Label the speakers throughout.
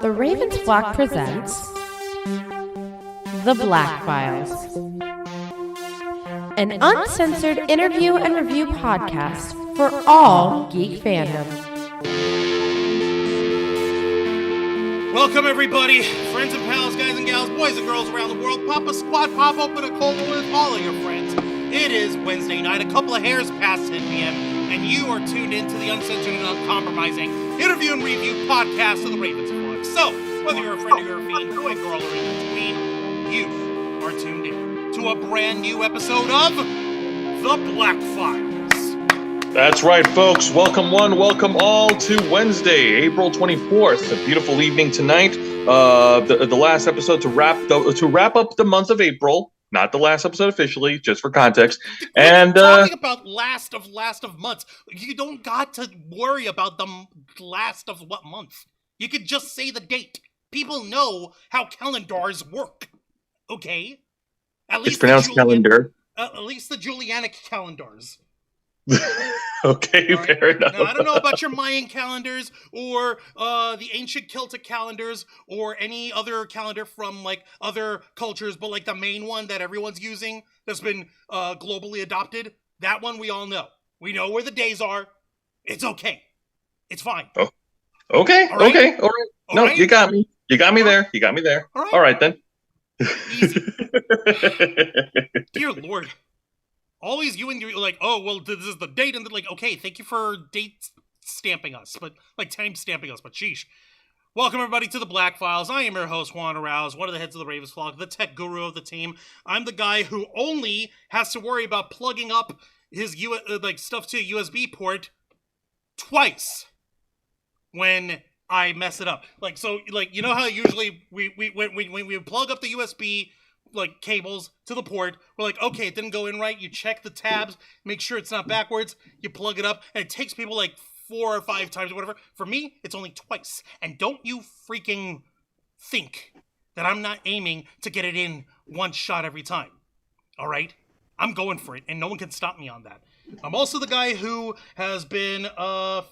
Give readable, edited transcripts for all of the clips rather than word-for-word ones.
Speaker 1: The Ravens Flock presents Theblackfiles, an uncensored interview and review podcast for all geek fandom.
Speaker 2: Welcome everybody, friends and pals, guys and gals, boys and girls around the world. Pop a squad, pop open a cold one with all of your friends. It is Wednesday night, a couple of hairs past 10 p.m., and you are tuned into the uncensored and uncompromising interview and review podcast of the Ravens Flock. So, whether you're a friend or you're a fiend, boy, girl, or in between, you are tuned in to a brand new episode of Theblackfiles.
Speaker 3: That's right, folks. Welcome one, welcome all to Wednesday, April 24th. A beautiful evening tonight. The last episode to wrap up the month of April. Not the last episode officially, just for context.
Speaker 2: And talking about last of months, you don't got to worry about the last of what month. You could just say the date. People know how calendars work. Okay, at least
Speaker 3: it's pronounced calendar.
Speaker 2: At least the Julianic calendars.
Speaker 3: Okay, right. Fair enough.
Speaker 2: Now, I don't know about your Mayan calendars or the ancient Celtic calendars or any other calendar from like other cultures, but like the main one that everyone's using that's been globally adopted, that one we all know. We know where the days are. It's okay. It's fine.
Speaker 3: Oh, okay. All right? Okay. All right. No, right? You got me. You got me there. You got me there. All right then.
Speaker 2: Easy. Dear Lord. Always you and you're like, oh, well, this is the date, and they're like, okay, thank you for date stamping us, but like time stamping us, but sheesh. Welcome everybody to the Theblackfiles. I am your host, Juan Arouse, one of the heads of the Ravens Flock, the tech guru of the team. I'm the guy who only has to worry about plugging up his stuff to a USB port twice when I mess it up. Like, so, like, you know how usually when we plug up the USB like cables to the port, we're like, okay, it didn't go in right. You check the tabs, make sure it's not backwards. You plug it up, and it takes people like 4 or 5 times or whatever. For me, it's only twice. And don't you freaking think that I'm not aiming to get it in one shot every time. All right? I'm going for it, and no one can stop me on that. I'm also the guy who has been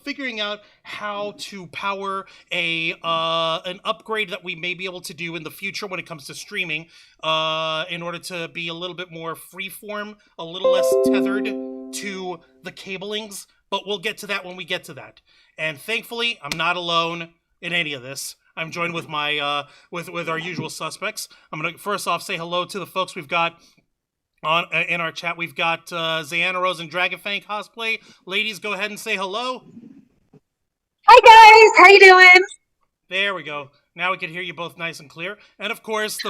Speaker 2: figuring out how to power an upgrade that we may be able to do in the future when it comes to streaming in order to be a little bit more freeform, a little less tethered to the cablings, but we'll get to that when we get to that. And thankfully, I'm not alone in any of this. I'm joined with my with our usual suspects. I'm going to first off say hello to the folks we've got in our chat. We've got Zayanna Rose and Dragonfang cosplay. Ladies, go ahead and say hello.
Speaker 4: Hi guys, how you doing?
Speaker 2: There we go. Now we can hear you both nice and clear. And of course, the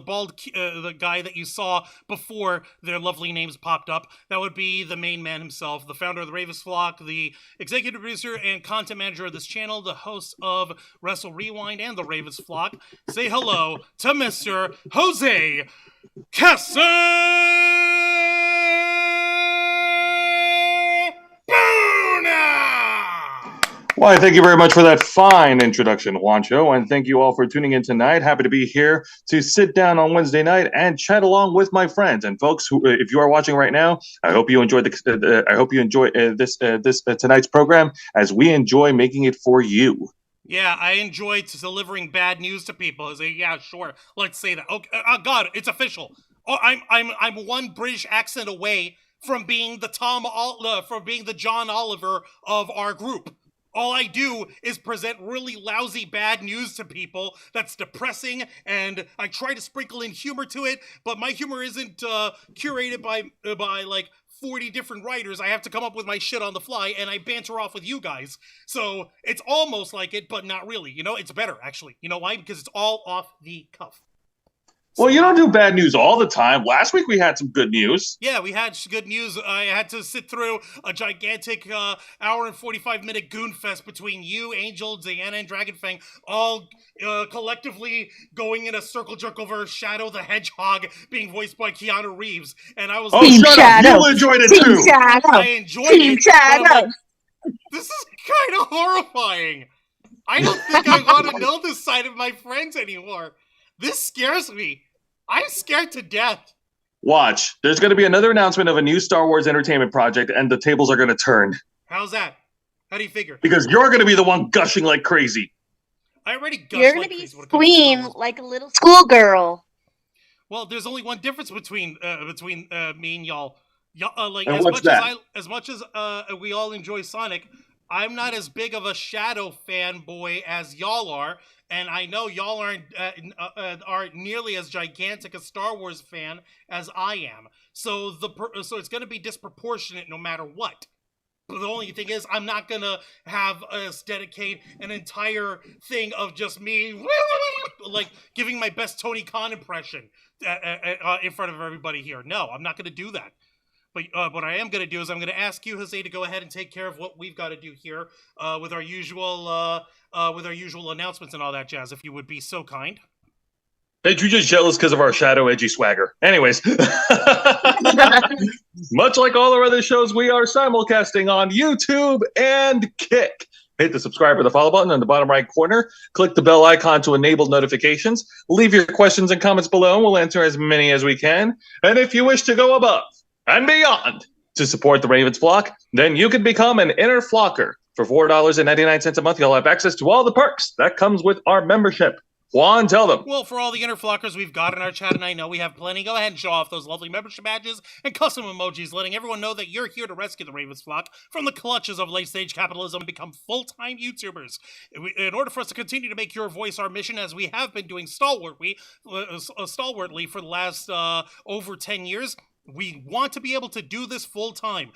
Speaker 2: bald the guy that you saw before their lovely names popped up. That would be the main man himself, the founder of the Ravens Flock, the executive producer and content manager of this channel, the host of Wrestle Rewind and the Ravens Flock. Say hello to Mr. Jose
Speaker 3: Why, thank you very much for that fine introduction, Juancho, and thank you all for tuning in tonight. Happy to be here to sit down on Wednesday night and chat along with my friends and folks. Who, if you are watching right now, I hope you enjoyed this tonight's program as we enjoy making it for you.
Speaker 2: Yeah, I enjoy delivering bad news to people. I say, yeah, sure, let's say that. Okay, oh God, it's official. Oh, I'm one British accent away from being the John Oliver of our group. All I do is present really lousy bad news to people that's depressing, and I try to sprinkle in humor to it, but my humor isn't curated by like 40 different writers. I have to come up with my shit on the fly, and I banter off with you guys. So it's almost like it, but not really. You know, it's better, actually. You know why? Because it's all off the cuff.
Speaker 3: Well, you don't do bad news all the time. Last week we had some good news.
Speaker 2: Yeah, we had good news. I had to sit through a gigantic hour and 45-minute goon fest between you, Angel, Zayanna, and Dragonfang, all collectively going in a circle jerk over Shadow the Hedgehog being voiced by Keanu Reeves. And I was
Speaker 3: like, shut up. You enjoyed it too.
Speaker 4: Shadow.
Speaker 2: I enjoyed it. Shadow. Like, this is kind of horrifying. I don't think I want to know this side of my friends anymore. This scares me. I'm scared to death.
Speaker 3: Watch. There's going to be another announcement of a new Star Wars entertainment project, and the tables are going to turn.
Speaker 2: How's that? How do you figure?
Speaker 3: Because you're going to be the one gushing like crazy.
Speaker 2: I already gush
Speaker 4: You're gonna
Speaker 2: like
Speaker 4: be
Speaker 2: crazy when it comes to Star
Speaker 4: scream
Speaker 2: Wars.
Speaker 4: like a little schoolgirl.
Speaker 2: Well, there's only one difference between me and y'all. Like
Speaker 3: And what's that?
Speaker 2: as much as we all enjoy Sonic, I'm not as big of a Shadow fanboy as y'all are, and I know y'all aren't nearly as gigantic a Star Wars fan as I am. So so it's going to be disproportionate no matter what. But the only thing is, I'm not gonna have us dedicate an entire thing of just me, like giving my best Tony Khan impression in front of everybody here. No, I'm not gonna do that. But what I am going to do is I'm going to ask you, Jose, to go ahead and take care of what we've got to do here with our usual announcements and all that jazz. If you would be so kind.
Speaker 3: Hey, you're just jealous because of our shadow edgy swagger. Anyways, much like all our other shows, we are simulcasting on YouTube and Kick. Hit the subscribe or the follow button in the bottom right corner. Click the bell icon to enable notifications. Leave your questions and comments below, and we'll answer as many as we can. And if you wish to go above and beyond to support the Ravens flock, then you can become an inner flocker. For $4.99 a month, you'll have access to all the perks that comes with our membership. Juan, tell them.
Speaker 2: Well, for all the inner flockers we've got in our chat, and I know we have plenty, go ahead and show off those lovely membership badges and custom emojis, letting everyone know that you're here to rescue the Ravens flock from the clutches of late-stage capitalism and become full-time YouTubers. In order for us to continue to make your voice our mission, as we have been doing stalwartly for the last over 10 years, we want to be able to do this full time,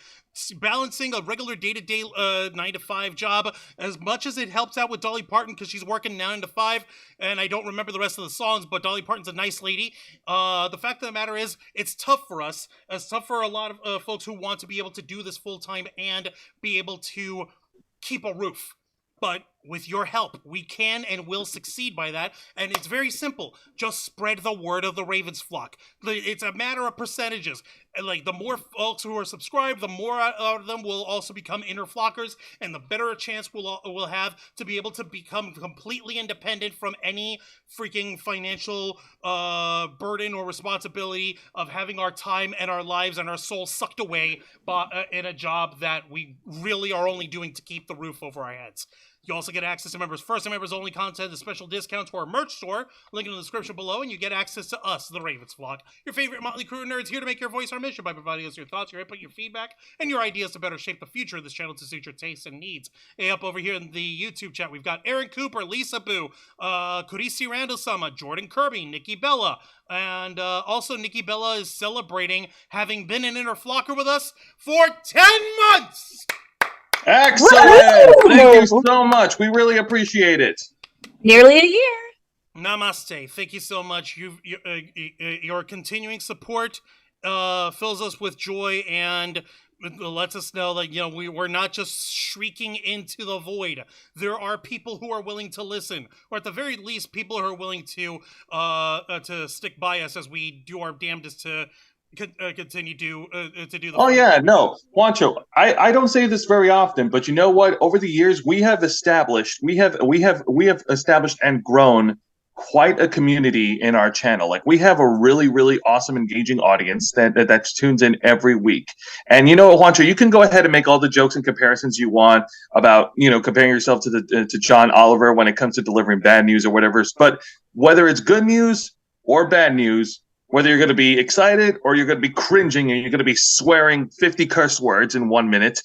Speaker 2: balancing a regular day-to-day 9-to-5 job. As much as it helps out with Dolly Parton because she's working 9 to 5, and I don't remember the rest of the songs, but Dolly Parton's a nice lady. The fact of the matter is, it's tough for us. It's tough for a lot of folks who want to be able to do this full time and be able to keep a roof. But with your help, we can and will succeed by that. And it's very simple. Just spread the word of the Ravens flock. It's a matter of percentages. And like the more folks who are subscribed, the more out of them will also become inner flockers, and the better a chance we'll have to be able to become completely independent from any freaking financial burden or responsibility of having our time and our lives and our souls sucked away in a job that we really are only doing to keep the roof over our heads. You also get access to members first and members only content and special discounts to our merch store, link in the description below, and you get access to us, the Ravens flock, your favorite motley crew of nerds, here to make your voice our mission by providing us your thoughts, your input, your feedback, and your ideas to better shape the future of this channel to suit your tastes and needs. Hey, up over here in the YouTube chat, we've got Aaron Cooper, Lisa Boo, Kurisi Randall-sama, Jordan Kirby, Nikki Bella, and also Nikki Bella is celebrating having been an inner flocker with us for 10 months!
Speaker 3: Excellent! Thank you so much. We really appreciate it.
Speaker 4: Nearly a year.
Speaker 2: Namaste. Thank you so much. Your continuing support fills us with joy and lets us know that we're not just shrieking into the void. There are people who are willing to listen, or at the very least, people who are willing to stick by us as we do our damnedest to continue to do the.
Speaker 3: Oh yeah, no, Juancho. I don't say this very often, but you know what? Over the years, we have established and grown quite a community in our channel. Like we have a really, really awesome, engaging audience that tunes in every week. And you know what, Juancho, you can go ahead and make all the jokes and comparisons you want about comparing yourself to John Oliver when it comes to delivering bad news or whatever. But whether it's good news or bad news, whether you're going to be excited or you're going to be cringing and you're going to be swearing 50 curse words in 1 minute,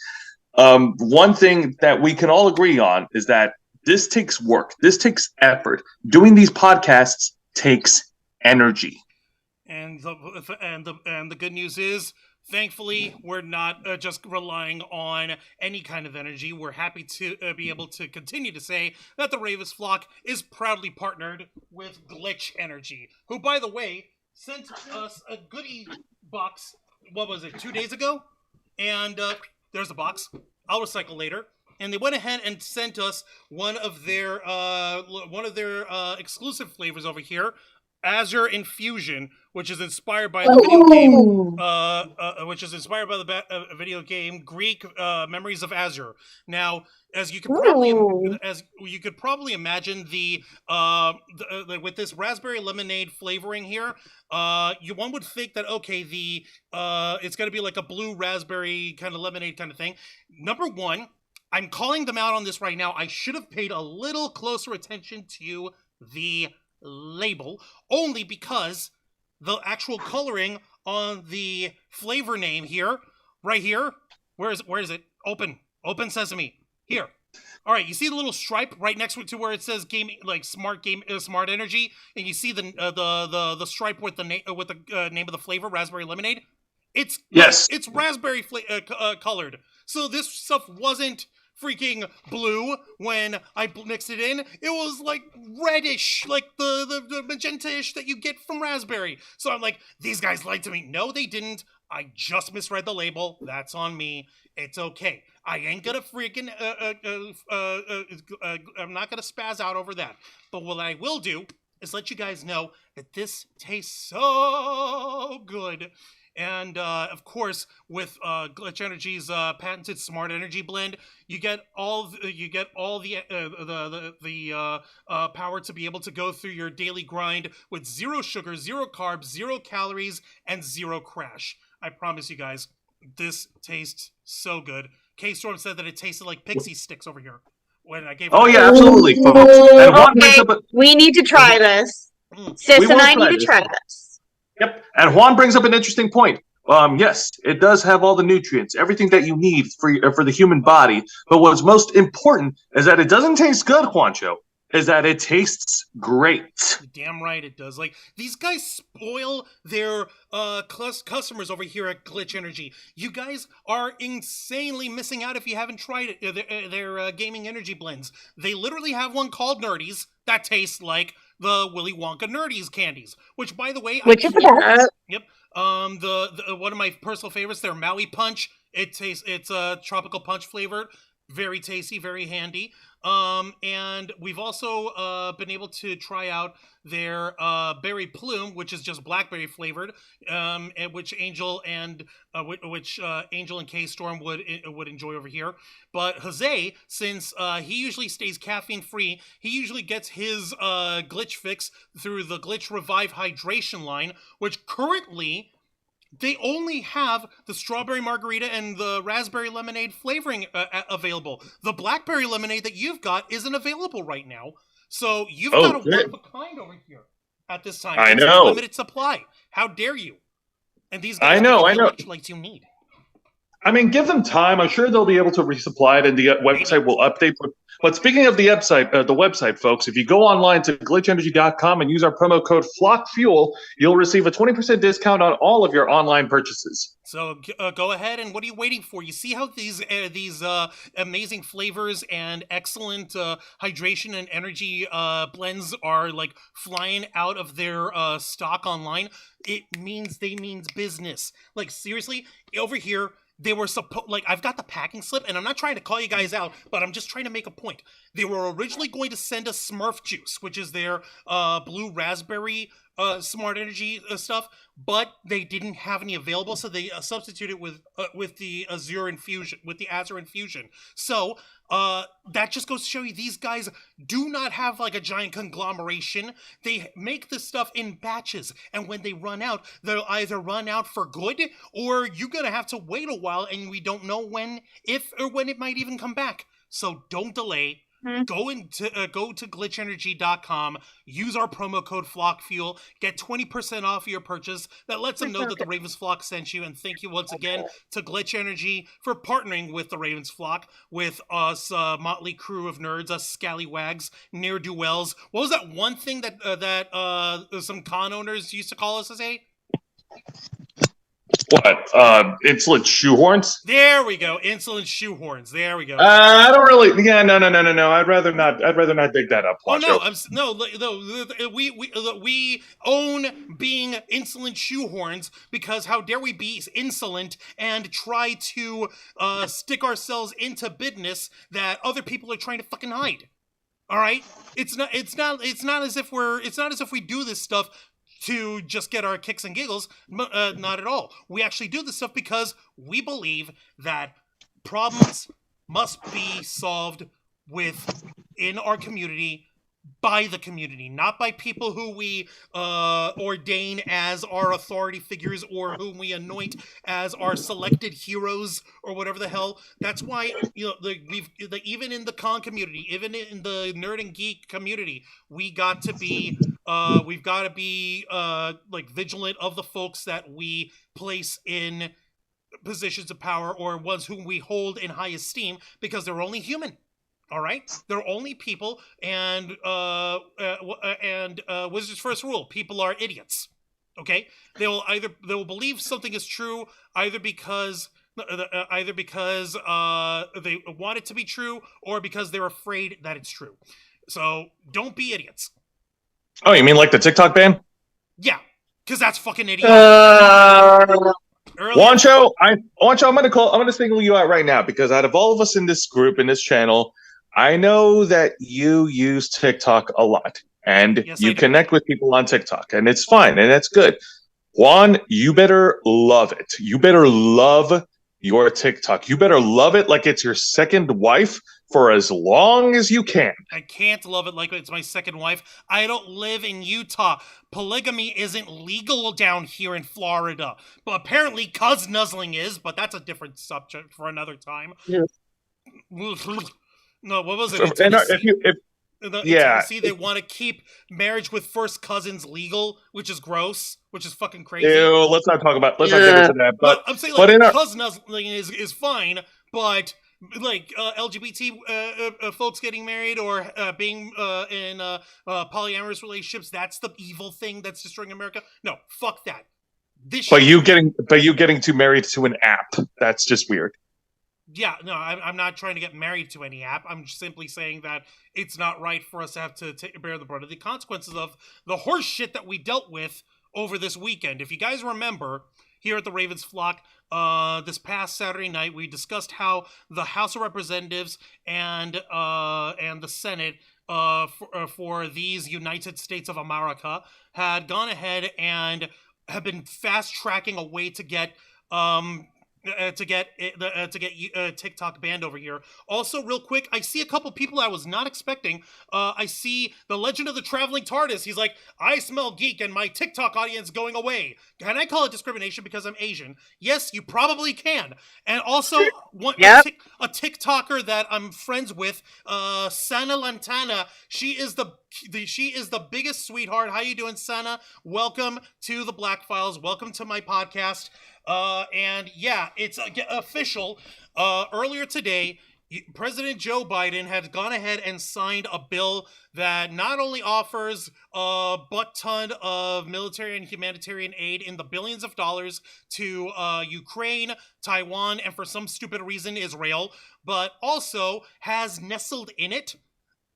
Speaker 3: one thing that we can all agree on is that this takes work. This takes effort. Doing these podcasts takes energy.
Speaker 2: And the good news is, thankfully, we're not just relying on any kind of energy. We're happy to be able to continue to say that the Ravens flock is proudly partnered with Glitch Energy, who, by the way, sent us a goodie box, what was it, 2 days ago? And there's the box. I'll recycle later. And they went ahead and sent us one of their exclusive flavors over here, Azure Infusion, which is inspired by the video game, video game Greek Memories of Azure. Now, as you could probably imagine, with this raspberry lemonade flavoring here, one would think that it's going to be like a blue raspberry kind of lemonade kind of thing. Number one, I'm calling them out on this right now. I should have paid a little closer attention to the label, only because the actual coloring on the flavor name here, right here, where is it? Open sesame. Here. All right, you see the little stripe right next to where it says gaming, like smart energy, and you see the stripe with the name of the flavor, raspberry lemonade. It's raspberry colored. So this stuff wasn't freaking blue when I mixed it in. It was like reddish, like the magenta-ish that you get from raspberry. So I'm like, these guys lied to me. No, they didn't. I just misread the label. That's on me. It's okay. I ain't gonna freaking I'm not gonna spaz out over that. But what I will do is let you guys know that this tastes so good. And of course, with Glitch Energy's patented Smart Energy blend, you get all the power to be able to go through your daily grind with 0 sugar, 0 carbs, 0 calories, and 0 crash. I promise you guys, this tastes so good. K-Storm said that it tasted like pixie sticks over here when I gave.
Speaker 3: Oh yeah, absolutely, folks. And Juan brings up
Speaker 4: we need to try this. Sis and I need to try this.
Speaker 3: Yep. And Juan brings up an interesting point. Yes, it does have all the nutrients, everything that you need for the human body. But what's most important is that it doesn't taste good, Juancho. Is that it tastes great.
Speaker 2: Damn right it does. Like, these guys spoil their customers over here at Glitch Energy. You guys are insanely missing out if you haven't tried it. Their gaming energy blends. They literally have one called Nerdies that tastes like the Willy Wonka Nerdies candies. Which, by the way,
Speaker 4: which is the best.
Speaker 2: Yep. The one of my personal favorites, their Maui Punch. It's tropical punch flavored. Very tasty, very handy. And we've also been able to try out their berry plume, which is just blackberry flavored, and which Angel and K-Storm would enjoy over here. But Jose, since he usually stays caffeine free, he usually gets his glitch fix through the Glitch Revive Hydration line, which currently they only have the strawberry margarita and the raspberry lemonade flavoring available. The blackberry lemonade that you've got isn't available right now. So you've got a one of a kind over here at this time.
Speaker 3: I
Speaker 2: know.
Speaker 3: It's a
Speaker 2: limited supply. How dare you? And these guys
Speaker 3: I know.
Speaker 2: electrolytes you need.
Speaker 3: I mean, give them time. I'm sure they'll be able to resupply it, and the website will update. But speaking of the website, folks, if you go online to glitchenergy.com and use our promo code FlockFuel, you'll receive a 20% discount on all of your online purchases.
Speaker 2: So go ahead, and what are you waiting for? You see how these amazing flavors and excellent hydration and energy blends are like flying out of their stock online? It means business. Like, seriously, over here, they were I've got the packing slip, and I'm not trying to call you guys out, but I'm just trying to make a point. They were originally going to send us Smurf Juice, which is their blue raspberry Smart Energy stuff, but they didn't have any available, so they substituted with the Azure infusion, with the Azure infusion. So that just goes to show you these guys do not have like a giant conglomeration. They make this stuff in batches, and when they run out, they'll either run out for good, or you're gonna have to wait a while, and we don't know when, if or when it might even come back. So don't delay. Go to glitchenergy.com, use our promo code FlockFuel, get 20% off your purchase. That lets them know that the Ravens Flock sent you, and thank you once again to Glitch Energy for partnering with the Ravens Flock, with us motley crew of nerds, us scallywags, ne'er-do-wells. What was that one thing that some con owners used to call us as, eh?
Speaker 3: What? Insolent shoehorns?
Speaker 2: There we go. Insolent shoehorns. There we go.
Speaker 3: I don't really. Yeah, no. I'd rather not dig that up.
Speaker 2: Poncho. No. We own being insolent shoehorns, because how dare we be insolent and try to stick ourselves into business that other people are trying to fucking hide. All right. It's not as if we do this stuff to just get our kicks and giggles. Not at all. We actually do this stuff because we believe that problems must be solved in our community by the community, not by people who we ordain as our authority figures or whom we anoint as our selected heroes or whatever the hell. That's why even in the con community, even in the nerd and geek community, we've got to be like vigilant of the folks that we place in positions of power or ones whom we hold in high esteem, because they're only human. All right, they're only people, and Wizard's first rule: people are idiots. Okay, they will believe something is true either because they want it to be true or because they're afraid that it's true. So don't be idiots.
Speaker 3: Oh, you mean like the TikTok ban?
Speaker 2: Yeah, because that's fucking idiotic.
Speaker 3: Wancho, I'm gonna single you out right now, because out of all of us in this group, in this channel, I know that you use TikTok a lot, and
Speaker 2: Yes,
Speaker 3: you connect with people on TikTok, and it's fine, and that's good. Juan, you better love it. You better love your TikTok. You better love it like it's your second wife for as long as you can.
Speaker 2: I can't love it like it's my second wife. I don't live in Utah. Polygamy isn't legal down here in Florida. But apparently cuz nuzzling is, but that's a different subject for another time.
Speaker 4: Yeah.
Speaker 2: No, what was it?
Speaker 3: In
Speaker 2: Tennessee, they want to keep marriage with first cousins legal, which is gross, which is fucking crazy.
Speaker 3: Ew, let's not get into that. But
Speaker 2: I'm saying cuz nuzzling is fine, but like LGBT folks getting married or being in polyamorous relationships, that's the evil thing that's destroying America. No, fuck that.
Speaker 3: But you getting too married to an app, that's just weird.
Speaker 2: Yeah, no, I'm not trying to get married to any app. I'm simply saying that it's not right for us to have to bear the brunt of the consequences of the horse shit that we dealt with over this weekend. If you guys remember, here at the Ravens Flock, this past Saturday night, we discussed how the House of Representatives and the Senate for these United States of America had gone ahead and have been fast tracking a way to get TikTok banned over here. Also, real quick, I see a couple people I was not expecting. I see the Legend of the Traveling TARDIS. He's like, I smell geek and my TikTok audience going away. Can I call it discrimination because I'm Asian? Yes, you probably can. And also, a TikToker that I'm friends with, Sana Lantana. She is the biggest sweetheart. How you doing, Sana? Welcome to the Blackfiles. Welcome to my podcast. And yeah, it's official. Earlier today, President Joe Biden had gone ahead and signed a bill that not only offers a butt-ton of military and humanitarian aid in the billions of dollars to Ukraine, Taiwan, and for some stupid reason, Israel, but also has nestled in it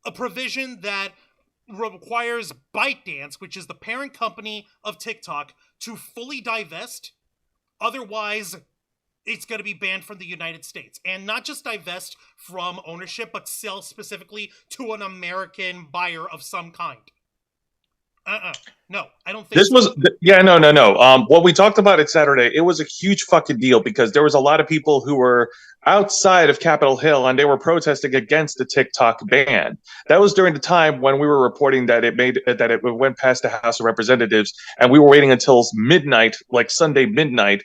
Speaker 2: a provision that requires ByteDance, which is the parent company of TikTok, to fully divest. Otherwise, it's going to be banned from the United States. And not just divest from ownership, but sell specifically to an American buyer of some kind. No, I don't think
Speaker 3: no. What we talked about it Saturday, it was a huge fucking deal because there was a lot of people who were outside of Capitol Hill and they were protesting against the TikTok ban. That was during the time when we were reporting that it went past the House of Representatives, and we were waiting until midnight, like Sunday midnight,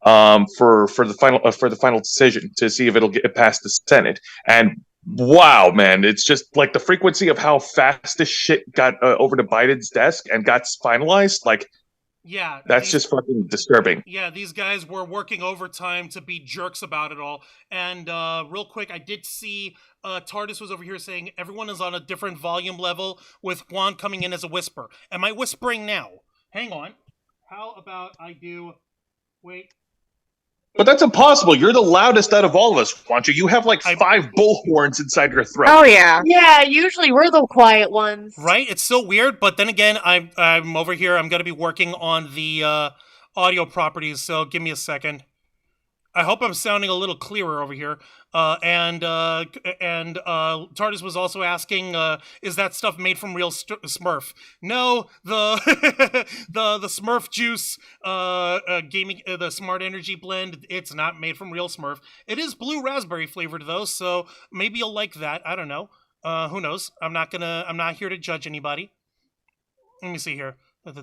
Speaker 3: for the final decision to see if it'll get past the Senate. And wow, man, it's just like the frequency of how fast this shit got over to Biden's desk and got finalized. Like,
Speaker 2: yeah,
Speaker 3: that's just fucking disturbing.
Speaker 2: Yeah, these guys were working overtime to be jerks about it all. And real quick, I did see TARDIS was over here saying everyone is on a different volume level, with Juan coming in as a whisper. Am I whispering now? Hang on. How about I do... Wait.
Speaker 3: But that's impossible. You're the loudest out of all of us, Wancho. You have like 5 bullhorns inside your throat.
Speaker 4: Oh yeah. Yeah, usually we're the quiet ones.
Speaker 2: Right? It's so weird, but then again, I'm over here. I'm going to be working on the audio properties, so give me a second. I hope I'm sounding a little clearer over here. And TARDIS was also asking, is that stuff made from real Smurf? No, the the Smurf juice gaming the Smart Energy blend, it's not made from real Smurf. It is blue raspberry flavored though, so maybe you'll like that. I don't know. Who knows? I'm not here to judge anybody. Let me see here. And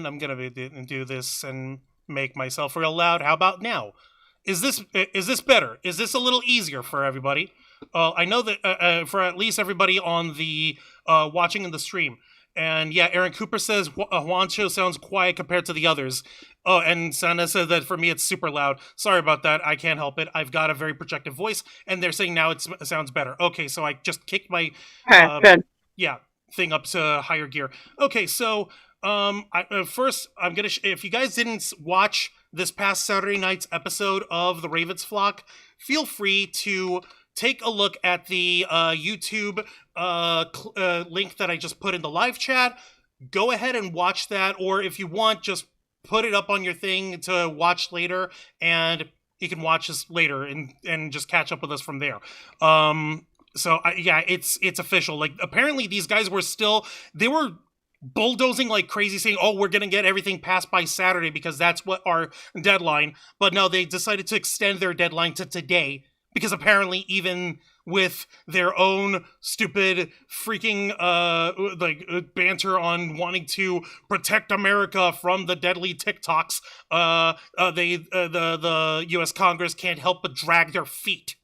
Speaker 2: I'm gonna do this and make myself real loud. How about now? Is this better? Is this a little easier for everybody? I know that for at least everybody on the watching in the stream. And yeah, Aaron Cooper says Juancho sounds quiet compared to the others. Oh, and Sana said that for me it's super loud. Sorry about that. I can't help it. I've got a very projected voice, and they're saying now it sounds better. Okay, so I just kicked my
Speaker 4: Good.
Speaker 2: thing up to higher gear. Okay, so first I'm gonna if you guys didn't watch this past Saturday night's episode of the Ravens Flock, feel free to take a look at the YouTube link that I just put in the live chat. Go ahead and watch that, or if you want, just put it up on your thing to watch later, and you can watch us later and just catch up with us from there. So yeah, it's official. Like apparently these guys they were bulldozing like crazy, saying, "Oh, we're gonna get everything passed by Saturday because that's what our deadline." But no, they decided to extend their deadline to today because apparently even with their own stupid freaking banter on wanting to protect America from the deadly TikToks, the U.S. Congress can't help but drag their feet.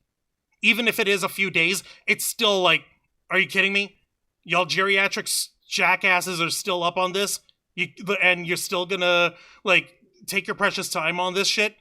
Speaker 2: Even if it is a few days, it's still like, are you kidding me? Y'all geriatric jackasses are still up on this, and you're still gonna like take your precious time on this shit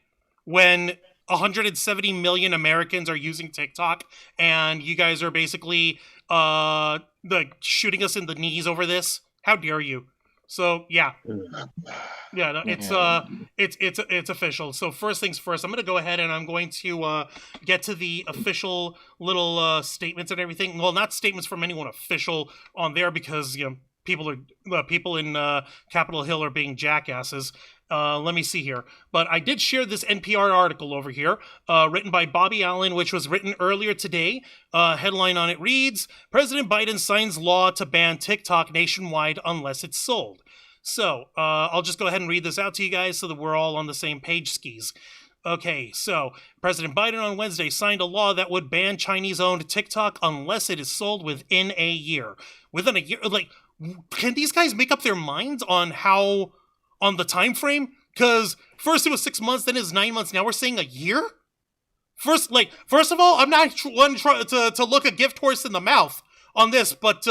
Speaker 2: when 170 million Americans are using TikTok, and you guys are basically like shooting us in the knees over this. How dare you? So yeah, no, it's official. So first things first, I'm gonna go ahead and I'm going to get to the official little statements and everything. Well, not statements from anyone official on there because people in Capitol Hill are being jackasses. Let me see here. But I did share this NPR article over here, written by Bobby Allen, which was written earlier today. Headline on it reads, President Biden signs law to ban TikTok nationwide unless it's sold. So, I'll just go ahead and read this out to you guys so that we're all on the same page, skis. Okay, so President Biden on Wednesday signed a law that would ban Chinese-owned TikTok unless it is sold within a year. Within a year? Like, can these guys make up their minds on the time frame? Because first it was 6 months, then it's 9 months. Now we're saying a year. First of all, I'm not one to look a gift horse in the mouth on this, but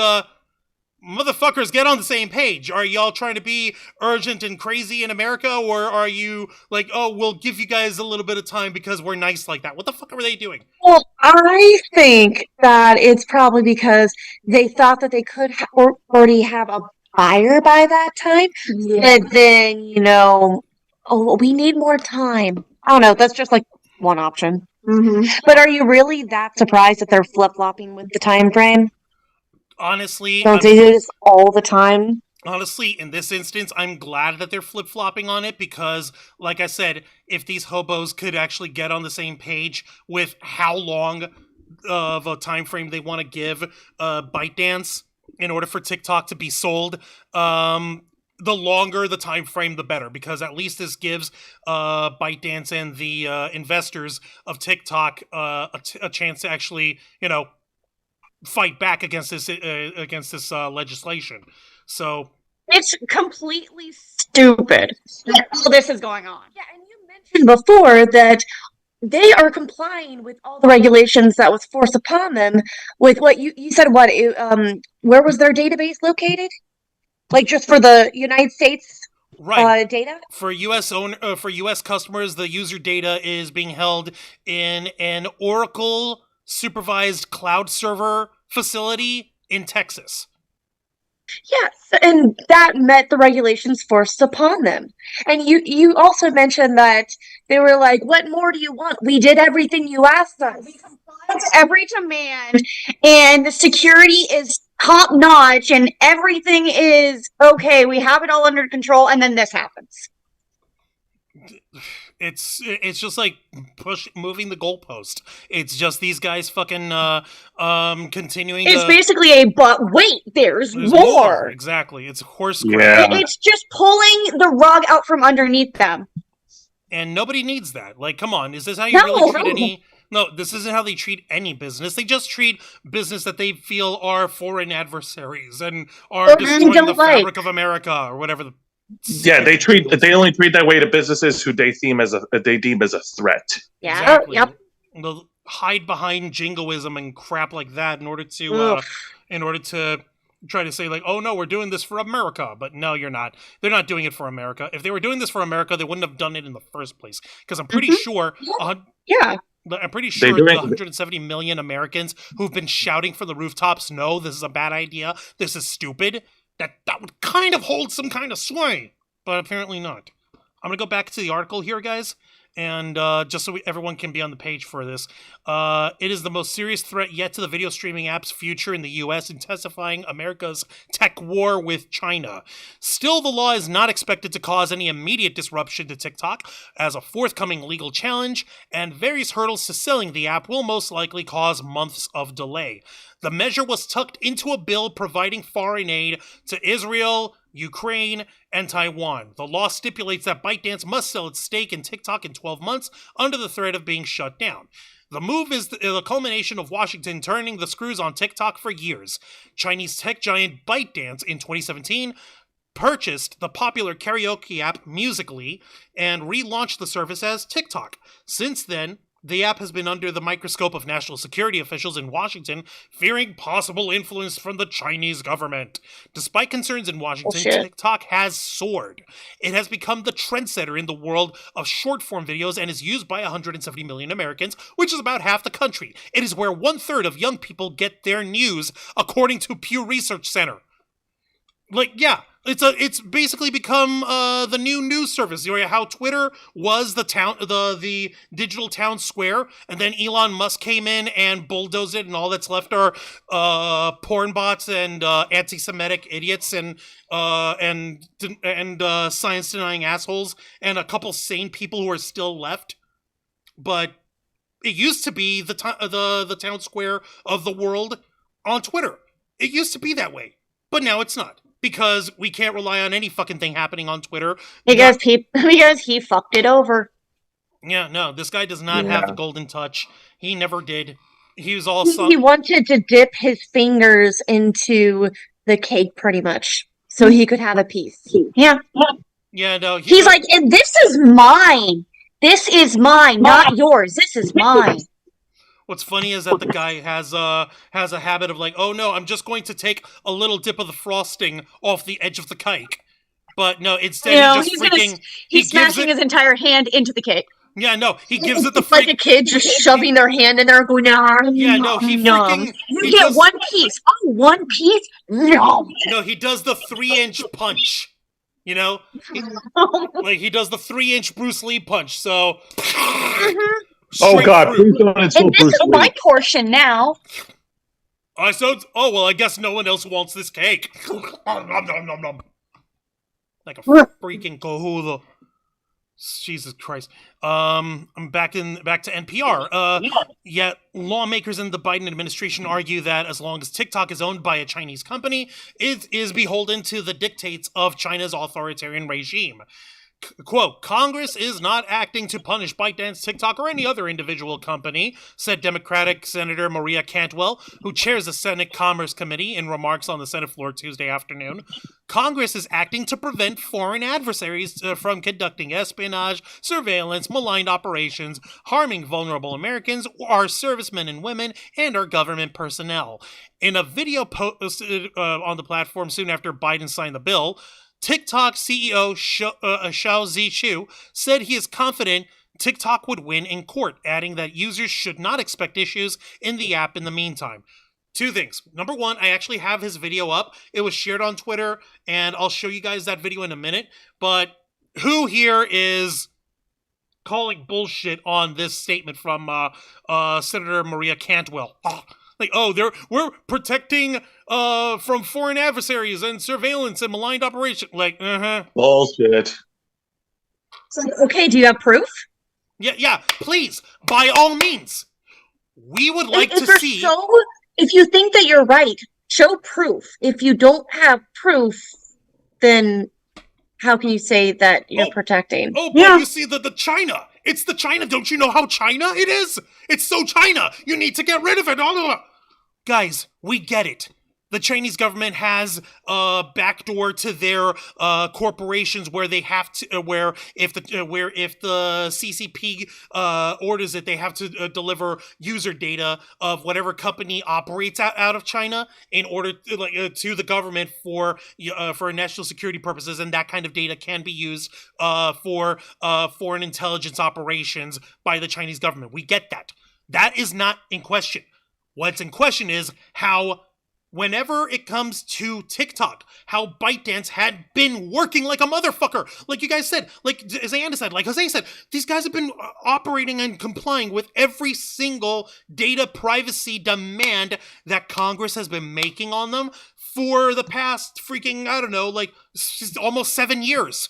Speaker 2: motherfuckers, get on the same page. Are y'all trying to be urgent and crazy in America, or are you like, oh, we'll give you guys a little bit of time because we're nice like that? What the fuck are they doing?
Speaker 4: Well, I think that it's probably because they thought that they could already have a buyer by that time. Yeah. But then, oh, we need more time. I don't know. That's just like one option. Mm-hmm. But are you really that surprised that they're flip-flopping with the time frame?
Speaker 2: Honestly,
Speaker 4: don't they do this all the time?
Speaker 2: Honestly, in this instance, I'm glad that they're flip-flopping on it because, like I said, if these hobos could actually get on the same page with how long of a time frame they want to give ByteDance in order for TikTok to be sold, the longer the time frame, the better, because at least this gives ByteDance and the investors of TikTok a chance to actually, fight back against this legislation. So
Speaker 4: it's completely stupid that all this is going on. Yeah, and you mentioned before that they are complying with all the regulations that was forced upon them with what you said. What where was their database located? Like just for the United States. Right. Data?
Speaker 2: For US customers, the user data is being held in an Oracle supervised cloud server facility in Texas.
Speaker 4: Yes, and that met the regulations forced upon them. And you also mentioned that they were like, what more do you want? We did everything you asked us. We complied to every demand, and the security is top notch, and everything is okay. We have it all under control, and then this happens.
Speaker 2: It's just like moving the goalpost. It's just these guys fucking continuing.
Speaker 4: It's basically a but wait, there's more.
Speaker 2: Exactly, it's horse crap.
Speaker 4: Yeah. It's just pulling the rug out from underneath them.
Speaker 2: And nobody needs that. Like, come on, is this how you really treat any No, this isn't how they treat any business. They just treat business that they feel are foreign adversaries and are destroying the fabric of America or whatever.
Speaker 3: They only treat that way to businesses who they deem as a threat.
Speaker 4: Yeah.
Speaker 2: Exactly.
Speaker 4: Yep.
Speaker 2: They'll hide behind jingoism and crap like that in order to try to say like, oh no, we're doing this for America. But no, you're not. They're not doing it for America. If they were doing this for America, they wouldn't have done it in the first place. Because I'm pretty sure.
Speaker 4: Yeah.
Speaker 2: I'm pretty sure the 170 million Americans who've been shouting from the rooftops, no, this is a bad idea, this is stupid, that would kind of hold some kind of sway. But apparently not. I'm going to go back to the article here, guys. And just so everyone can be on the page for this, it is the most serious threat yet to the video streaming app's future in the U.S., intensifying America's tech war with China. Still, the law is not expected to cause any immediate disruption to TikTok, as a forthcoming legal challenge and various hurdles to selling the app will most likely cause months of delay. The measure was tucked into a bill providing foreign aid to Israel, Ukraine, and Taiwan. The law stipulates that ByteDance must sell its stake in TikTok in 12 months under the threat of being shut down. The move is the culmination of Washington turning the screws on TikTok for years. Chinese tech giant ByteDance in 2017 purchased the popular karaoke app Musical.ly and relaunched the service as TikTok. Since then, the app has been under the microscope of national security officials in Washington, fearing possible influence from the Chinese government. Despite concerns in Washington, TikTok has soared. It has become the trendsetter in the world of short-form videos and is used by 170 million Americans, which is about half the country. It is where 1/3 of young people get their news, according to Pew Research Center. It's basically become the new news service. You know how Twitter was the digital town square, and then Elon Musk came in and bulldozed it, and all that's left are porn bots and anti-Semitic idiots and science denying assholes and a couple sane people who are still left. But it used to be the town square of the world on Twitter. It used to be that way, but now it's not. Because we can't rely on any fucking thing happening on Twitter.
Speaker 4: Because he fucked it over.
Speaker 2: Yeah, no, this guy does not have the golden touch. He never did. He was all
Speaker 4: he wanted to dip his fingers into the cake pretty much so he could have a piece. Yeah.
Speaker 2: Yeah, no.
Speaker 4: He's like, and this is mine. This is mine, not yours. This is mine.
Speaker 2: What's funny is that the guy has a habit of like, oh no, I'm just going to take a little dip of the frosting off the edge of the cake. But no, instead
Speaker 5: he's smashing his entire hand into the cake.
Speaker 2: Yeah, no, he gives it the
Speaker 4: like a kid just shoving their hand in there and going,
Speaker 2: yeah, no, he
Speaker 4: get one piece. Oh, one piece? No.
Speaker 2: No, he does the 3-inch punch. You know? He does the 3-inch Bruce Lee punch, so...
Speaker 3: Oh God! Please don't insult
Speaker 5: and this is my portion now.
Speaker 2: I guess no one else wants this cake. Like a freaking cahuda. Jesus Christ. I'm back to NPR. Yet lawmakers in the Biden administration argue that as long as TikTok is owned by a Chinese company, it is beholden to the dictates of China's authoritarian regime. Quote, Congress is not acting to punish ByteDance, TikTok, or any other individual company, said Democratic Senator Maria Cantwell, who chairs the Senate Commerce Committee, in remarks on the Senate floor Tuesday afternoon. Congress is acting to prevent foreign adversaries from conducting espionage, surveillance, malign operations, harming vulnerable Americans, our servicemen and women, and our government personnel. In a video posted on the platform soon after Biden signed the bill, TikTok CEO Shao Zhiqiu said he is confident TikTok would win in court, adding that users should not expect issues in the app in the meantime. Two things. Number one, I actually have his video up. It was shared on Twitter, and I'll show you guys that video in a minute. But who here is calling bullshit on this statement from Senator Maria Cantwell? We're protecting from foreign adversaries and surveillance and maligned operation.
Speaker 3: Bullshit.
Speaker 4: Okay, do you have proof?
Speaker 2: Yeah, please, by all means. We would like to see...
Speaker 4: if you think that you're right, show proof. If you don't have proof, then how can you say that you're protecting?
Speaker 2: But you see, the China It's the China. Don't you know how China it is? It's so China. You need to get rid of it. Guys, we get it. The Chinese government has a backdoor to their corporations where they have to, where if the CCP orders it, they have to deliver user data of whatever company operates out of China in order to, to the government for national security purposes, and that kind of data can be used for foreign intelligence operations by the Chinese government. We get that. That is not in question. What's in question is how, whenever it comes to TikTok, how ByteDance had been working like a motherfucker. Like you guys said, like Xander said, like Jose said, these guys have been operating and complying with every single data privacy demand that Congress has been making on them for the past freaking, I don't know, like almost 7 years.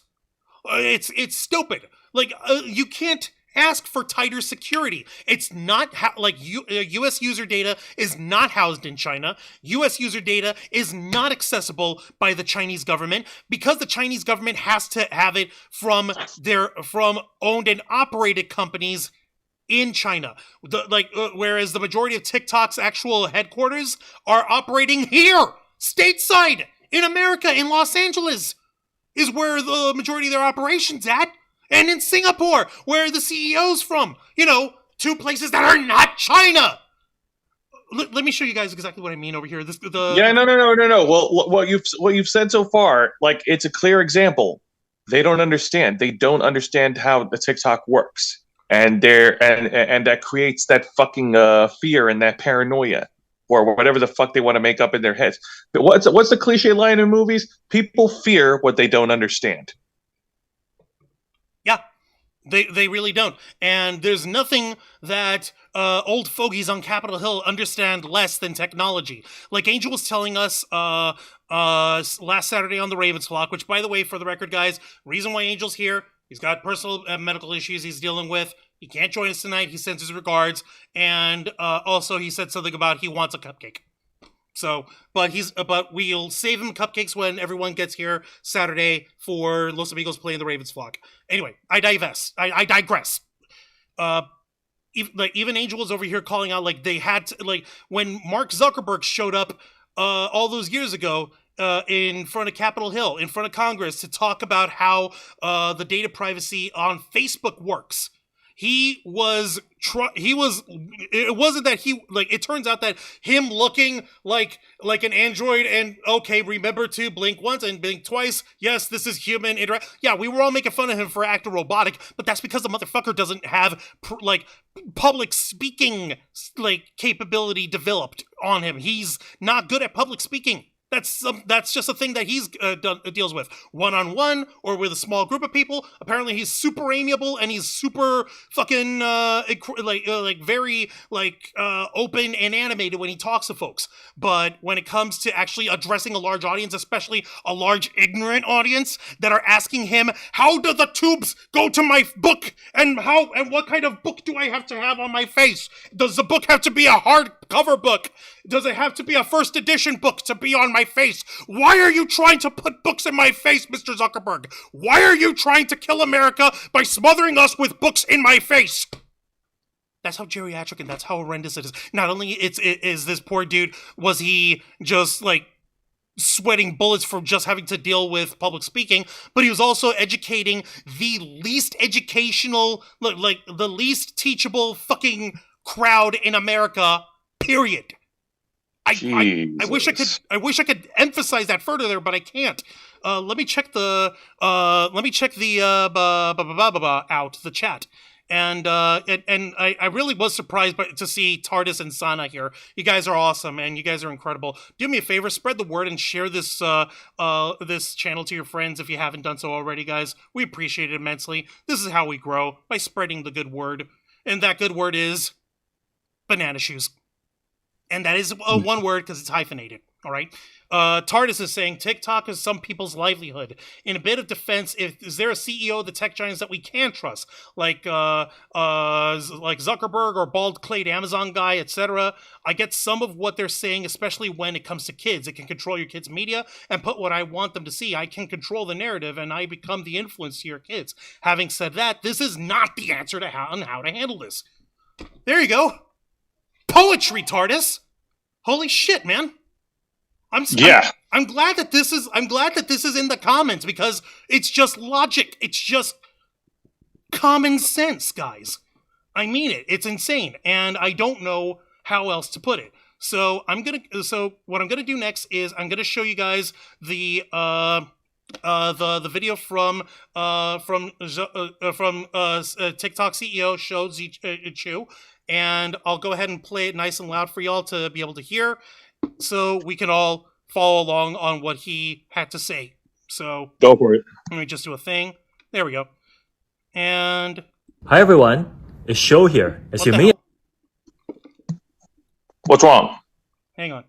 Speaker 2: It's stupid. Like, you can't ask for tighter security. It's not U.S. user data is not housed in China. U.S. user data is not accessible by the Chinese government because the Chinese government has to have it from owned and operated companies in China. Whereas the majority of TikTok's actual headquarters are operating here, stateside, in America, in Los Angeles, is where the majority of their operations at. And in Singapore, where the CEO's from. You know, two places that are not China. Let me show you guys exactly what I mean over here.
Speaker 3: No. Well, what you've said so far, like, it's a clear example. They don't understand. They don't understand how the TikTok works, and that creates that fucking fear and that paranoia, or whatever the fuck they want to make up in their heads. But what's the cliche line in movies? People fear what they don't understand.
Speaker 2: Yeah, they really don't. And there's nothing that old fogies on Capitol Hill understand less than technology. Like Angel was telling us last Saturday on the Ravens Flock, which, by the way, for the record, guys, reason why Angel's here, he's got personal medical issues he's dealing with. He can't join us tonight. He sends his regards. And also he said something about he wants a cupcake. So, but we'll save him cupcakes when everyone gets here Saturday for Los Amigos playing the Ravens Flock. Anyway, I digress. Even Angel was over here calling out, like, they had to, like, when Mark Zuckerberg showed up all those years ago in front of Capitol Hill, in front of Congress, to talk about how the data privacy on Facebook works. It wasn't that he, like, it turns out that him looking like an android and, okay, remember to blink once and blink twice, yes, this is human yeah, we were all making fun of him for acting robotic, but that's because the motherfucker doesn't have public speaking capability developed on him. He's not good at public speaking. That's just a thing that he's deals with one-on-one or with a small group of people. Apparently, he's super amiable and he's super fucking very open and animated when he talks to folks. But when it comes to actually addressing a large audience, especially a large ignorant audience that are asking him, how do the tubes go to my book, and what kind of book do I have to have on my face? Does the book have to be a hardcover book? Does it have to be a first edition book to be on my face? Why are you trying to put books in my face, Mr. Zuckerberg? Why are you trying to kill America by smothering us with books in my face? That's how geriatric and that's how horrendous it is. Not only is this poor dude, was he just sweating bullets from just having to deal with public speaking, but he was also educating the least educational, the least teachable fucking crowd in America, period. I wish I could emphasize that further there, but I can't. Let me check the chat. And I really was surprised to see TARDIS and Sana here. You guys are awesome, and you guys are incredible. Do me a favor, spread the word and share this this channel to your friends if you haven't done so already, guys. We appreciate it immensely. This is how we grow, by spreading the good word. And that good word is banana shoes. And that is one word because it's hyphenated. All right. TARDIS is saying TikTok is some people's livelihood. In a bit of defense, is there a CEO of the tech giants that we can trust, like Zuckerberg or bald-clad Amazon guy, etc.? I get some of what they're saying, especially when it comes to kids. It can control your kids' media and put what I want them to see. I can control the narrative, and I become the influence to your kids. Having said that, this is not the answer to how to handle this. There you go. Poetry, TARDIS. Holy shit, man. I'm glad that this is in the comments because it's just logic. It's just common sense, guys. I mean it. It's insane, and I don't know how else to put it. So what I'm gonna do next is I'm gonna show you guys the video from TikTok CEO Shou Chu, and I'll go ahead and play it nice and loud for y'all to be able to hear, so we can all follow along on what he had to say. So
Speaker 3: go for it.
Speaker 2: Let me just do a thing. There we go. And
Speaker 6: hi everyone, it's Shou here. As you may
Speaker 3: What's wrong?
Speaker 2: Hang on.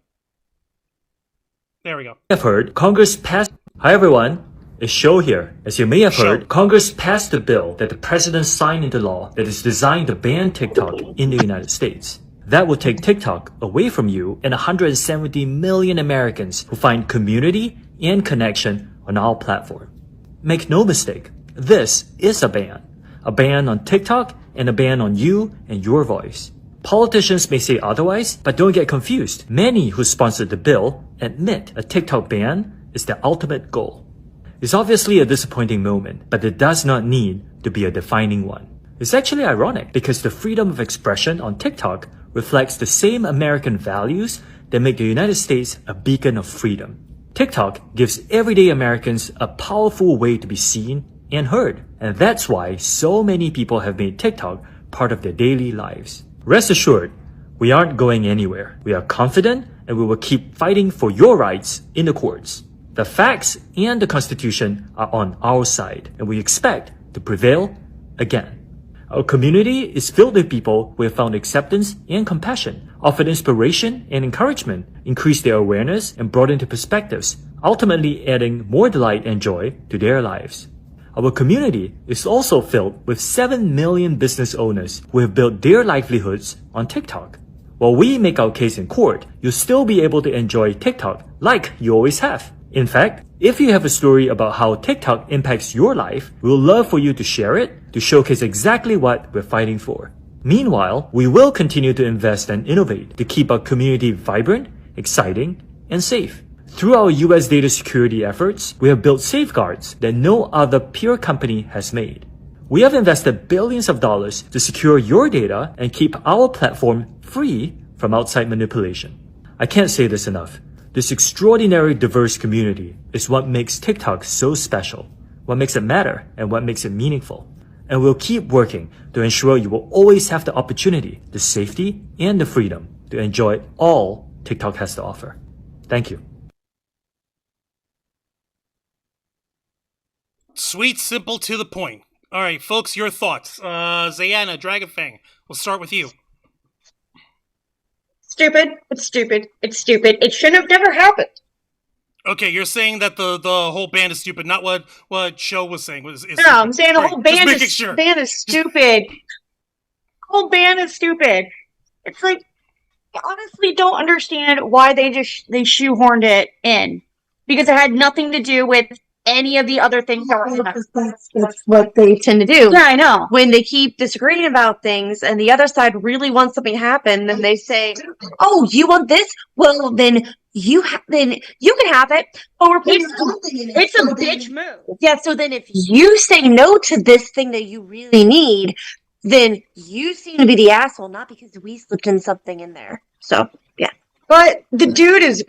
Speaker 2: There we go.
Speaker 6: have heard, Congress passed. Hi everyone, it's Shou here. As you may have heard, Congress passed a bill that the president signed into law that is designed to ban TikTok in the United States. That will take TikTok away from you and 170 million Americans who find community and connection on our platform. Make no mistake, this is a ban on TikTok and a ban on you and your voice. Politicians may say otherwise, but don't get confused. Many who sponsored the bill admit a TikTok ban is the ultimate goal. It's obviously a disappointing moment, but it does not need to be a defining one. It's actually ironic because the freedom of expression on TikTok reflects the same American values that make the United States a beacon of freedom. TikTok gives everyday Americans a powerful way to be seen and heard, and that's why so many people have made TikTok part of their daily lives. Rest assured, we aren't going anywhere. We are confident and we will keep fighting for your rights in the courts. The facts and the Constitution are on our side, and we expect to prevail again. Our community is filled with people who have found acceptance and compassion, offered inspiration and encouragement, increased their awareness, and brought into perspectives, ultimately adding more delight and joy to their lives. Our community is also filled with 7 million business owners who have built their livelihoods on TikTok. While we make our case in court, you'll still be able to enjoy TikTok like you always have. In fact, if you have a story about how TikTok impacts your life, we'll love for you to share it to showcase exactly what we're fighting for. Meanwhile, we will continue to invest and innovate to keep our community vibrant, exciting, and safe. Through our US data security efforts, we have built safeguards that no other peer company has made. We have invested billions of dollars to secure your data and keep our platform free from outside manipulation. I can't say this enough. This extraordinary diverse community is what makes TikTok so special, what makes it matter, and what makes it meaningful. And we'll keep working to ensure you will always have the opportunity, the safety, and the freedom to enjoy all TikTok has to offer. Thank you.
Speaker 2: Sweet, simple, to the point. All right, folks, your thoughts. Zayanna, Dragonfang, we'll start with you.
Speaker 5: Stupid. It's stupid. It's stupid. It should have never happened.
Speaker 2: Okay, you're saying that the whole band is stupid, not what Shou was saying.
Speaker 5: No, I'm saying the whole band is
Speaker 2: sure.
Speaker 5: stupid. The whole band is stupid. It's like, I honestly don't understand why they shoehorned it in. Because it had nothing to do with any of the other things that were
Speaker 4: That's what they tend to do.
Speaker 5: Yeah, I know.
Speaker 4: When they keep disagreeing about things and the other side really wants something to happen, then they say, "Oh, you want this? Well, then you can have it." But we're
Speaker 5: It's a bitch move.
Speaker 4: Yeah, so then if you say no to this thing that you really need, then you seem to be the asshole, not because we slipped in something in there. So, yeah.
Speaker 5: But the dude is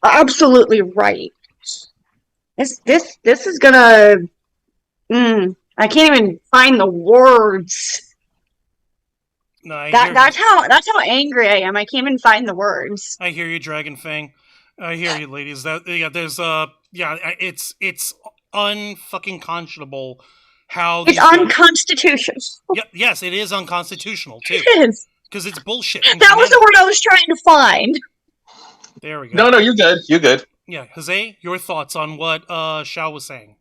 Speaker 5: absolutely right. This is gonna. I can't even find the words.
Speaker 2: No,
Speaker 5: that's how angry I am. I can't even find the words.
Speaker 2: I hear you, Dragonfang. I hear you, ladies. It's unfucking conscionable how
Speaker 5: it's unconstitutional.
Speaker 2: Yes, it is unconstitutional too.
Speaker 5: It is
Speaker 2: because it's bullshit.
Speaker 5: That was the word I was trying to find.
Speaker 2: There we go.
Speaker 3: No, you're good. You're good.
Speaker 2: Yeah, Jose, your thoughts on what Xiao was saying?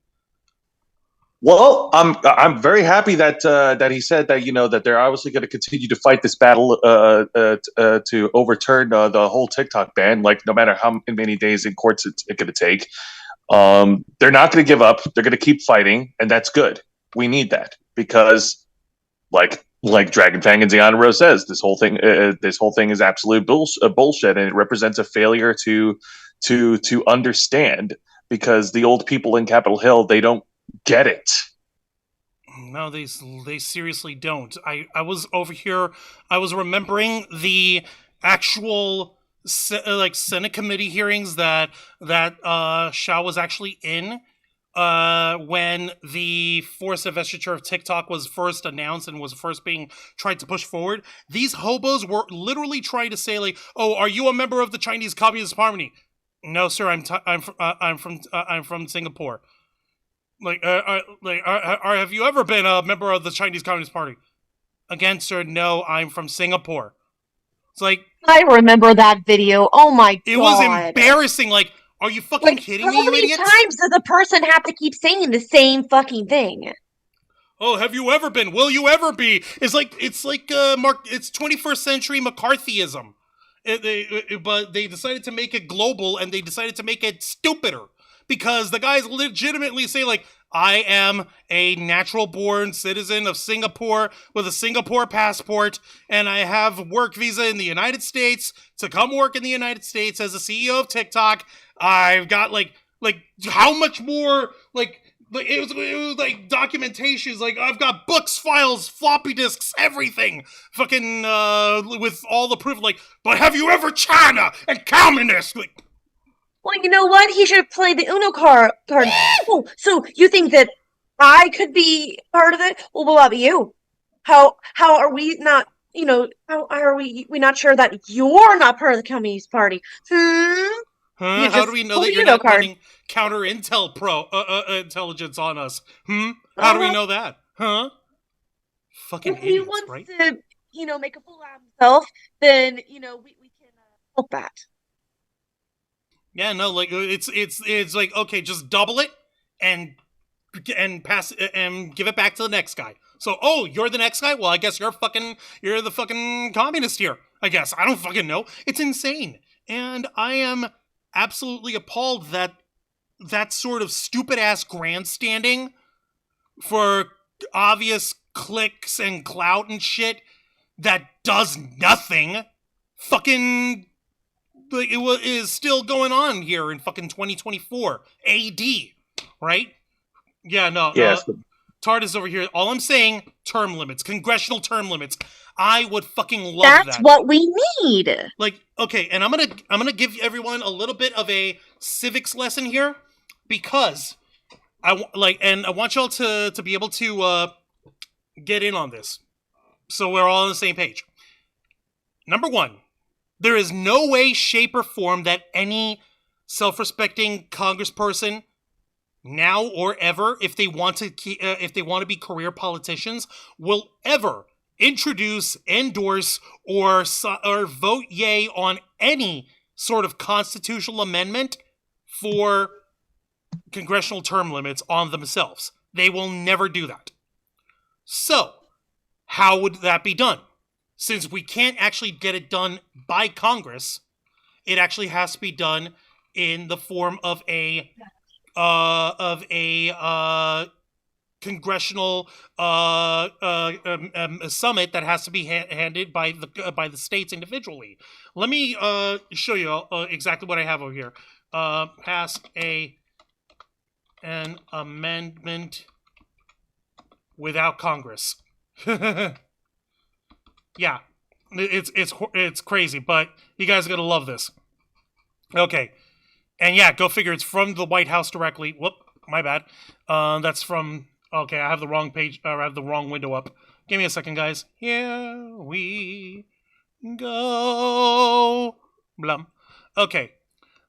Speaker 3: Well, I'm very happy that he said that that they're obviously going to continue to fight this battle to overturn the whole TikTok ban. Like no matter how many days in courts it's going to take, they're not going to give up. They're going to keep fighting, and that's good. We need that because, like Dragon Fang and Zion Rose says, this whole thing is absolute bullshit, and it represents a failure to understand because the old people in Capitol Hill, they don't get it.
Speaker 2: No, they seriously don't. I was over here. I was remembering the actual Senate committee hearings that Xiao was actually in when the forced investiture of TikTok was first announced and was first being tried to push forward. These hobos were literally trying to say like, "Oh, are you a member of the Chinese Communist Party?" No, sir. I'm from Singapore. Have you ever been a member of the Chinese Communist Party? Again, sir, no, I'm from Singapore. It's like
Speaker 4: I remember that video. Oh my god.
Speaker 2: It was embarrassing. Like, are you fucking kidding me,
Speaker 4: how
Speaker 2: you
Speaker 4: many
Speaker 2: idiots?
Speaker 4: times does the person have to keep saying the same fucking thing?
Speaker 2: Oh, have you ever been? Will you ever be? It's like it's 21st century McCarthyism. But they decided to make it global, and they decided to make it stupider. Because the guys legitimately say, like, I am a natural-born citizen of Singapore with a Singapore passport, and I have work visa in the United States to come work in the United States as a CEO of TikTok. I've got, like how much more, it was like documentations, like, I've got books, files, floppy disks, everything, fucking, with all the proof, like, but have you ever China and communist, like,
Speaker 4: Well, you know what? He should play the Uno card. Oh, so you think that I could be part of it? Well, what about you? How are we not? How are we not sure that you're not part of the Communist Party?
Speaker 2: Huh? How do we know that you're not running counter intel intelligence on us? How do we know that? Huh? Fucking
Speaker 4: if
Speaker 2: idiots,
Speaker 4: he wants
Speaker 2: right?
Speaker 4: to, make a fool out of himself, then we can help that.
Speaker 2: Yeah, no, like it's like, okay, just double it and pass and give it back to the next guy. So, oh, you're the next guy? Well, I guess you're the fucking communist here. I guess. I don't fucking know. It's insane. And I am absolutely appalled that sort of stupid ass grandstanding for obvious clicks and clout and shit that does nothing fucking is still going on here in fucking 2024 AD, right? Yeah, no.
Speaker 3: Yes.
Speaker 2: TARDIS over here. All I'm saying, term limits, congressional term limits. I would fucking love that.
Speaker 4: That's what we need.
Speaker 2: Like, okay, and I'm gonna give everyone a little bit of a civics lesson here because I want y'all to be able to get in on this, so we're all on the same page. Number one. There is no way, shape, or form that any self-respecting congressperson, now or ever, if they want to be career politicians, will ever introduce, endorse, or vote yay on any sort of constitutional amendment for congressional term limits on themselves. They will never do that. So, how would that be done? Since we can't actually get it done by Congress, it actually has to be done in the form of a congressional summit that has to be handed by the states individually. Let me show you exactly what I have over here. Pass an amendment without Congress. Yeah, it's crazy, but you guys are gonna love this. Okay, and yeah, go figure. It's from the White House directly. Whoop, my bad. That's from. Okay, I have the wrong page. I have the wrong window up. Give me a second, guys. Here we go. Blum. Okay.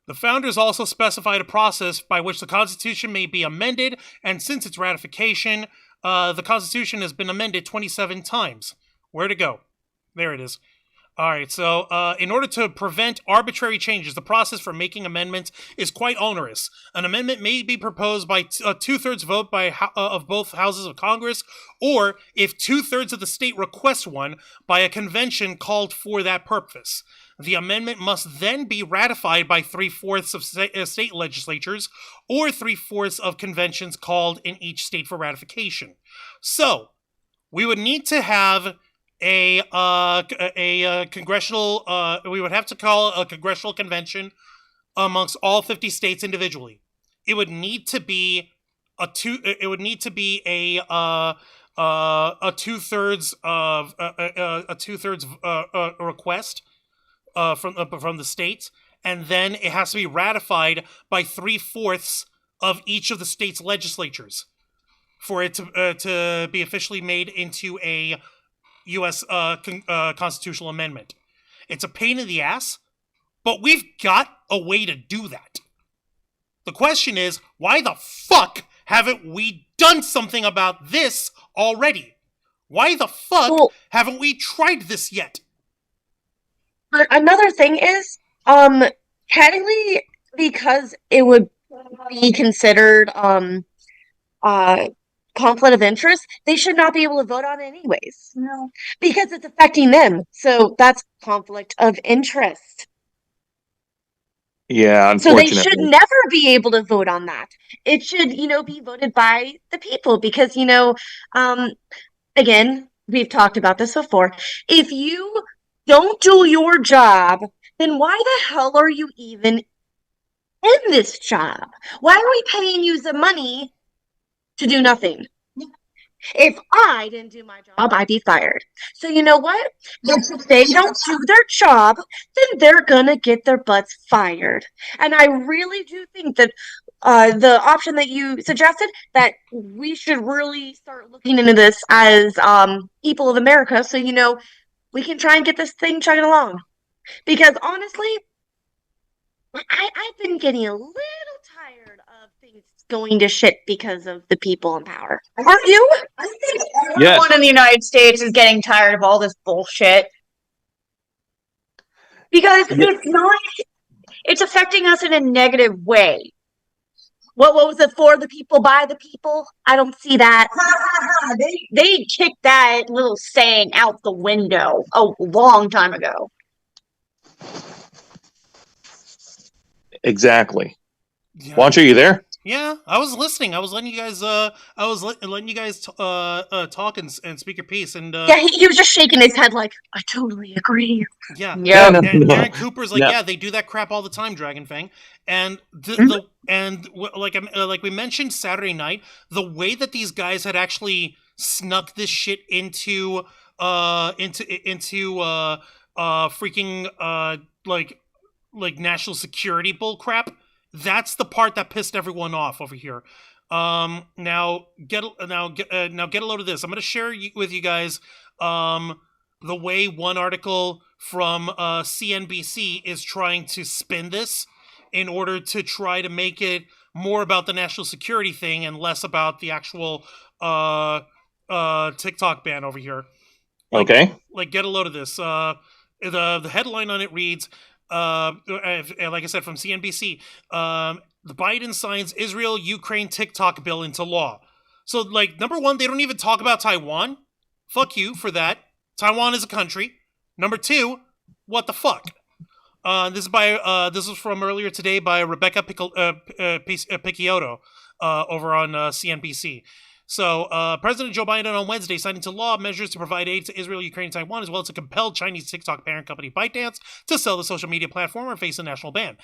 Speaker 2: The founders also specified a process by which the Constitution may be amended, and since its ratification, the Constitution has been amended 27 times. Where to go? There it is. All right, so in order to prevent arbitrary changes, the process for making amendments is quite onerous. An amendment may be proposed by a two-thirds vote of both houses of Congress, or if two-thirds of the state request one, by a convention called for that purpose. The amendment must then be ratified by three-fourths of state legislatures, or three-fourths of conventions called in each state for ratification. So, we would need to have a congressional. We would have to call a congressional convention amongst all 50 states individually. It would need to be a two. It would need to be a two-thirds of a two-thirds request from the states, and then it has to be ratified by three-fourths of each of the states' legislatures for it to be officially made into a U.S. Constitutional amendment. It's a pain in the ass, but we've got a way to do that. The question is, why the fuck haven't we done something about this already? Why the fuck haven't we tried this yet?
Speaker 4: But another thing is, technically, because it would be considered conflict of interest, they should not be able to vote on it anyways.
Speaker 5: No.
Speaker 4: Because it's affecting them. So that's conflict of interest.
Speaker 3: Yeah,
Speaker 4: So they
Speaker 3: unfortunately.
Speaker 4: should never be able to vote on that. It should, be voted by the people because, again, we've talked about this before. If you don't do your job, then why the hell are you even in this job? Why are we paying you the money to do nothing? If I didn't do my job, I'd be fired. So you know what? If they don't do their job, then they're gonna get their butts fired. And I really do think that the option that you suggested, that we should really start looking into this as people of America, so we can try and get this thing chugging along. Because honestly, I've been getting a little tired of things going to shit because of the people in power. Aren't you?
Speaker 5: I think everyone in the United States is getting tired of all this bullshit. Because it's affecting us in a negative way.
Speaker 4: What was it, for the people, by the people? I don't see that.
Speaker 5: They kicked that little saying out the window a long time ago.
Speaker 3: Exactly.
Speaker 2: Yeah.
Speaker 3: Wancho, you there?
Speaker 2: Yeah, I was listening. I was letting you guys. Letting you guys talk and speak your piece. And
Speaker 4: yeah, he was just shaking his head like, I totally agree.
Speaker 2: Yeah,
Speaker 5: Yeah.
Speaker 3: No,
Speaker 2: and
Speaker 3: no.
Speaker 2: Aaron Cooper's like,
Speaker 3: No.
Speaker 2: yeah, they do that crap all the time, Dragonfang. And like we mentioned Saturday night, the way that these guys had actually snuck this shit into freaking like national security bull crap. That's the part that pissed everyone off over here. Now get a load of this. I'm going to share with you guys the way one article from CNBC is trying to spin this in order to try to make it more about the national security thing and less about the actual TikTok ban over here.
Speaker 3: Okay.
Speaker 2: Like, get a load of this. The headline on it reads, like I said, from CNBC, the Biden signs Israel-Ukraine TikTok bill into law. So, like, number one, they don't even talk about Taiwan. Fuck you for that. Taiwan is a country. Number two, what the fuck? This was from earlier today by Rebecca Picciotto over on CNBC. So, President Joe Biden on Wednesday signed into law measures to provide aid to Israel, Ukraine, and Taiwan, as well as to compel Chinese TikTok parent company ByteDance to sell the social media platform or face a national ban.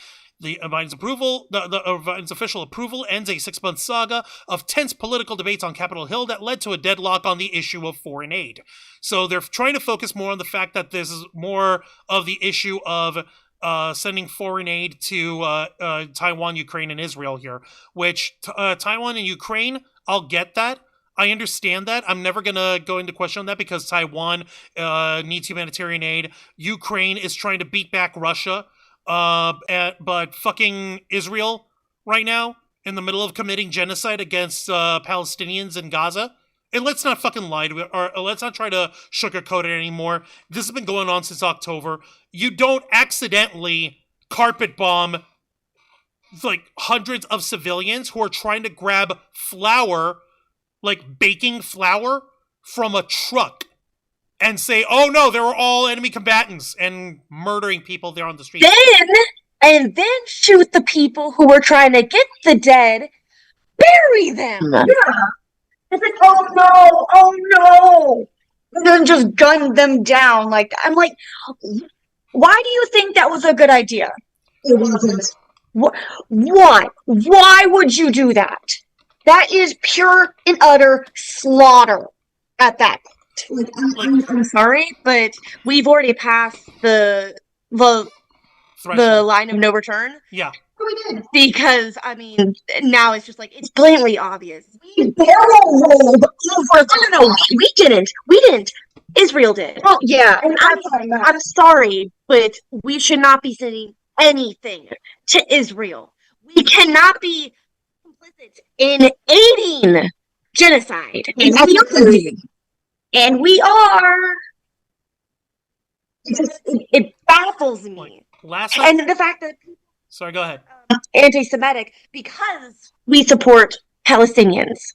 Speaker 2: Biden's official approval ends a 6-month saga of tense political debates on Capitol Hill that led to a deadlock on the issue of foreign aid. So they're trying to focus more on the fact that this is more of the issue of sending foreign aid to Taiwan, Ukraine, and Israel here, which Taiwan and Ukraine, I'll get that. I understand that. I'm never going to go into question on that because Taiwan needs humanitarian aid. Ukraine is trying to beat back Russia. But fucking Israel right now, in the middle of committing genocide against Palestinians in Gaza, and let's not fucking lie to it, or let's not try to sugarcoat it anymore. This has been going on since October. You don't accidentally carpet bomb like hundreds of civilians who are trying to grab flour, like baking flour, from a truck and say, oh no, they were all enemy combatants, and murdering people there on the street.
Speaker 4: And then shoot the people who were trying to get the dead, bury them.
Speaker 5: Yeah. It's like, oh no. And then just gun them down. Like, I'm like, why do you think that was a good idea? It wasn't. Why? Why would you do that? That is pure and utter slaughter at that point. I'm sorry, but we've already passed the line of no return.
Speaker 2: Yeah.
Speaker 5: We did. Because, I mean, now it's just like, it's blatantly obvious. We barrel rolled over. No, we didn't. Israel did. Well, yeah. And I'm sorry, but we should not be sending anything to Israel. We cannot be complicit in aiding genocide. And we are. It baffles me. And the fact that
Speaker 2: sorry, go ahead.
Speaker 5: Anti-Semitic because we support Palestinians.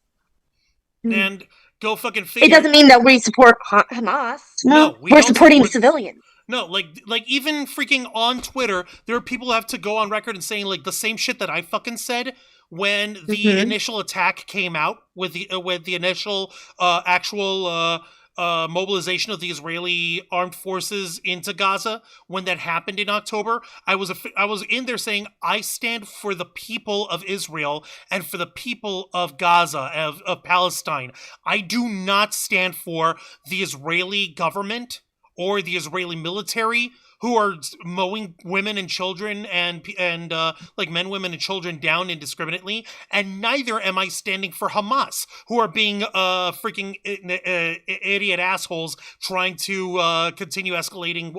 Speaker 2: And go fucking figure.
Speaker 5: It doesn't mean that we support Hamas. No, we're supporting civilians.
Speaker 2: No, like even freaking on Twitter, there are people who have to go on record and saying like the same shit that I fucking said when the initial attack came out with the initial actual mobilization of the Israeli armed forces into Gaza. When that happened in October, I was in there saying I stand for the people of Israel and for the people of Gaza, of Palestine. I do not stand for the Israeli government or the Israeli military, who are mowing women and children and like men, women, and children down indiscriminately. And neither am I standing for Hamas, who are being freaking idiot assholes trying to continue escalating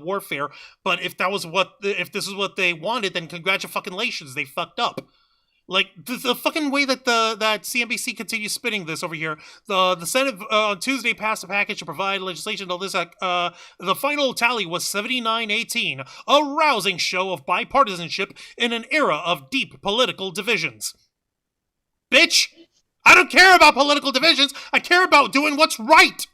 Speaker 2: warfare. But if this is what they wanted, then congratulations, they fucked up. Like the fucking way that that CNBC continues spinning this over here. The Senate on Tuesday passed a package to provide legislation. All this, the final tally was 79-18, a rousing show of bipartisanship in an era of deep political divisions. Bitch, I don't care about political divisions. I care about doing what's right.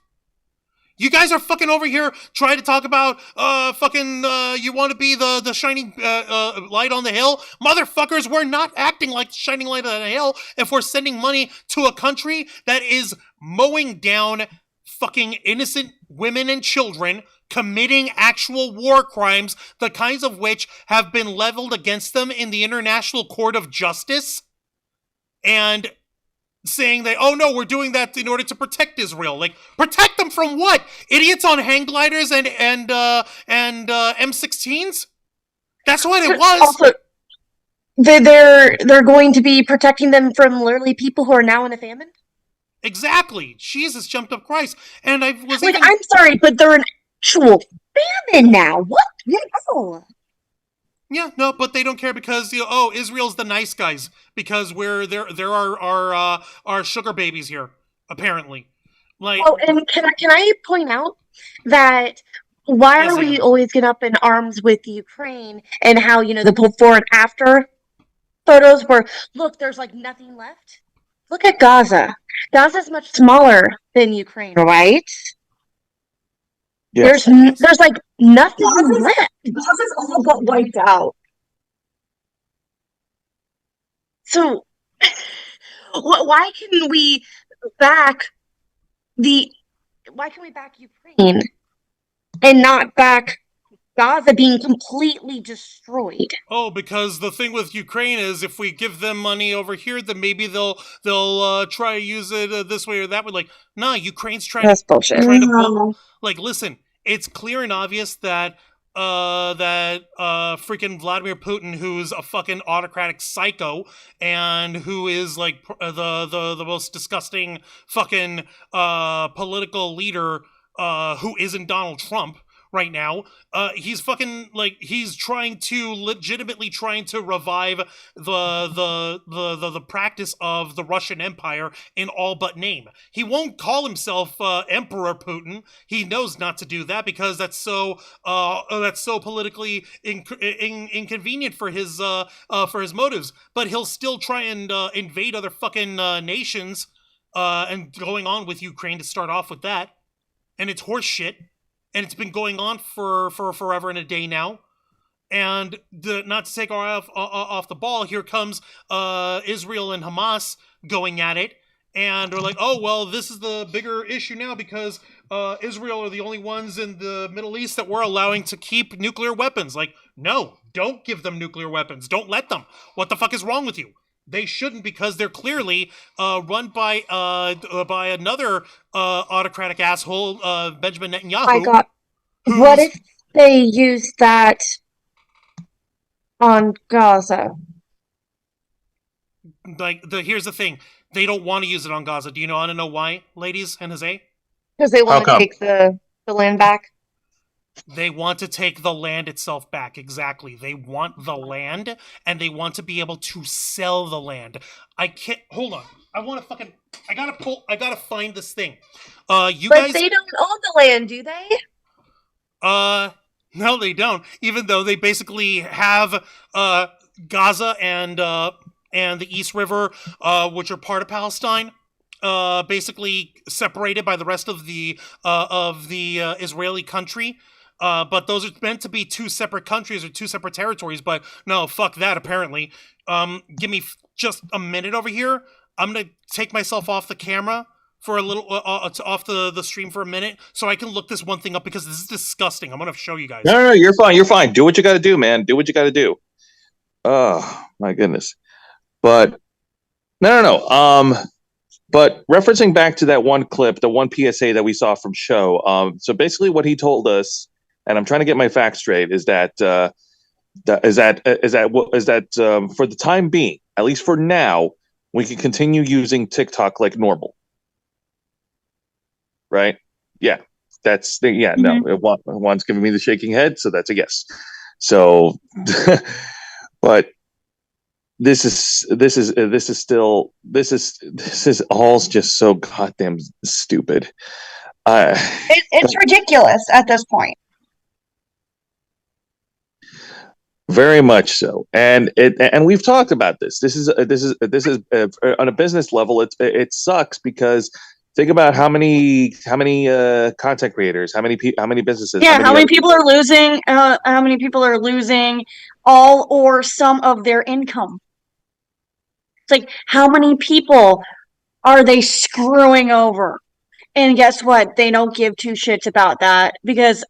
Speaker 2: You guys are fucking over here trying to talk about you want to be the shining light on the hill. Motherfuckers, we're not acting like the shining light on the hill if we're sending money to a country that is mowing down fucking innocent women and children, committing actual war crimes, the kinds of which have been leveled against them in the International Court of Justice, and saying that, oh no, we're doing that in order to protect Israel. Like, protect them from what? Idiots on hang gliders and M16s? That's what it was.
Speaker 5: Also, they're going to be protecting them from literally people who are now in a famine?
Speaker 2: Exactly. Jesus jumped up Christ. And I was
Speaker 5: like, I'm sorry, but they're an actual famine now. What? No.
Speaker 2: Yeah, no, but they don't care because Israel's the nice guys because there are our sugar babies here apparently. Like,
Speaker 5: oh, and can I point out that why are we always get up in arms with Ukraine and how the before and after photos where look, there's like nothing left. Look at Gaza. Gaza's much smaller than Ukraine, right? Yes. There's like nothing left. Gaza's all got wiped out. So, why can we back Ukraine and not back Gaza being completely destroyed?
Speaker 2: Oh, because the thing with Ukraine is if we give them money over here, then maybe they'll try to use it this way or that way. Like, nah, Ukraine's trying. That's bullshit. Like, listen, it's clear and obvious that freaking Vladimir Putin, who's a fucking autocratic psycho and who is like the most disgusting fucking political leader who isn't Donald Trump, right now. He's fucking like he's legitimately trying to revive the practice of the Russian Empire in all but name. He won't call himself Emperor Putin. He knows not to do that because that's so politically inconvenient for his motives. But he'll still try and invade other fucking nations, and going on with Ukraine to start off with that. And it's horse shit, and it's been going on for forever and a day now. And not to take our eye off the ball, here comes Israel and Hamas going at it, and they're like, oh, well, this is the bigger issue now because Israel are the only ones in the Middle East that we're allowing to keep nuclear weapons. Like, no, don't give them nuclear weapons. Don't let them. What the fuck is wrong with you? They shouldn't, because they're clearly run by another autocratic asshole, Benjamin Netanyahu.
Speaker 4: My God. What if they use that on Gaza?
Speaker 2: Like, here's the thing. They don't want to use it on Gaza. Do you want to know why, ladies and Jose?
Speaker 4: Because they want to take the land back?
Speaker 2: They want to take the land itself back. Exactly. They want the land, and they want to be able to sell the land. I can't. Hold on. I gotta find this thing. But
Speaker 4: they don't own the land, do they?
Speaker 2: No, they don't. Even though they basically have Gaza and the East River, which are part of Palestine, basically separated by the rest of the Israeli country. But those are meant to be two separate countries or two separate territories. But no, fuck that, apparently. Give me just a minute over here. I'm going to take myself off the camera for a little, off the stream for a minute, so I can look this one thing up, because this is disgusting. I'm going to show you guys.
Speaker 3: No, you're fine. You're fine. Do what you got to do, man. Do what you got to do. Oh, my goodness. But, no. But referencing back to that one clip, the one PSA that we saw from Show, so basically what he told us, and I'm trying to get my facts straight, is that for the time being, at least for now, we can continue using TikTok like normal, right? Yeah, that's the No, Juan's giving me the shaking head, so that's a yes. So, but this is all just so goddamn stupid.
Speaker 5: It's ridiculous at this point.
Speaker 3: Very much so, and we've talked about this. This is on a business level. It sucks, because think about how many content creators, how many businesses.
Speaker 5: Yeah, how many people are losing? How many people are losing all or some of their income? It's like, how many people are they screwing over? And guess what? They don't give two shits about that, because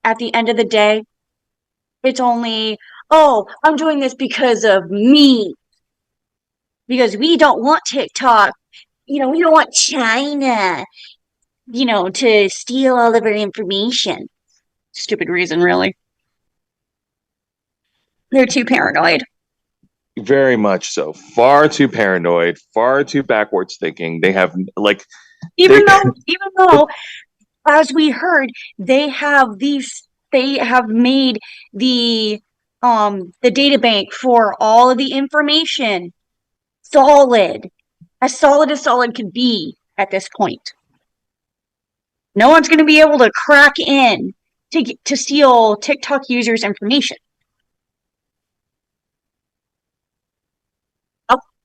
Speaker 5: at the end of the day, it's only, oh, I'm doing this because of me. Because we don't want TikTok. We don't want China, to steal all of our information. Stupid reason, really. They're too paranoid.
Speaker 3: Very much so. Far too paranoid, far too backwards thinking. They have, like...
Speaker 5: Even though, as we heard, they have made the data bank for all of the information solid, as solid could be at this point. No one's going to be able to crack in to steal TikTok users' information.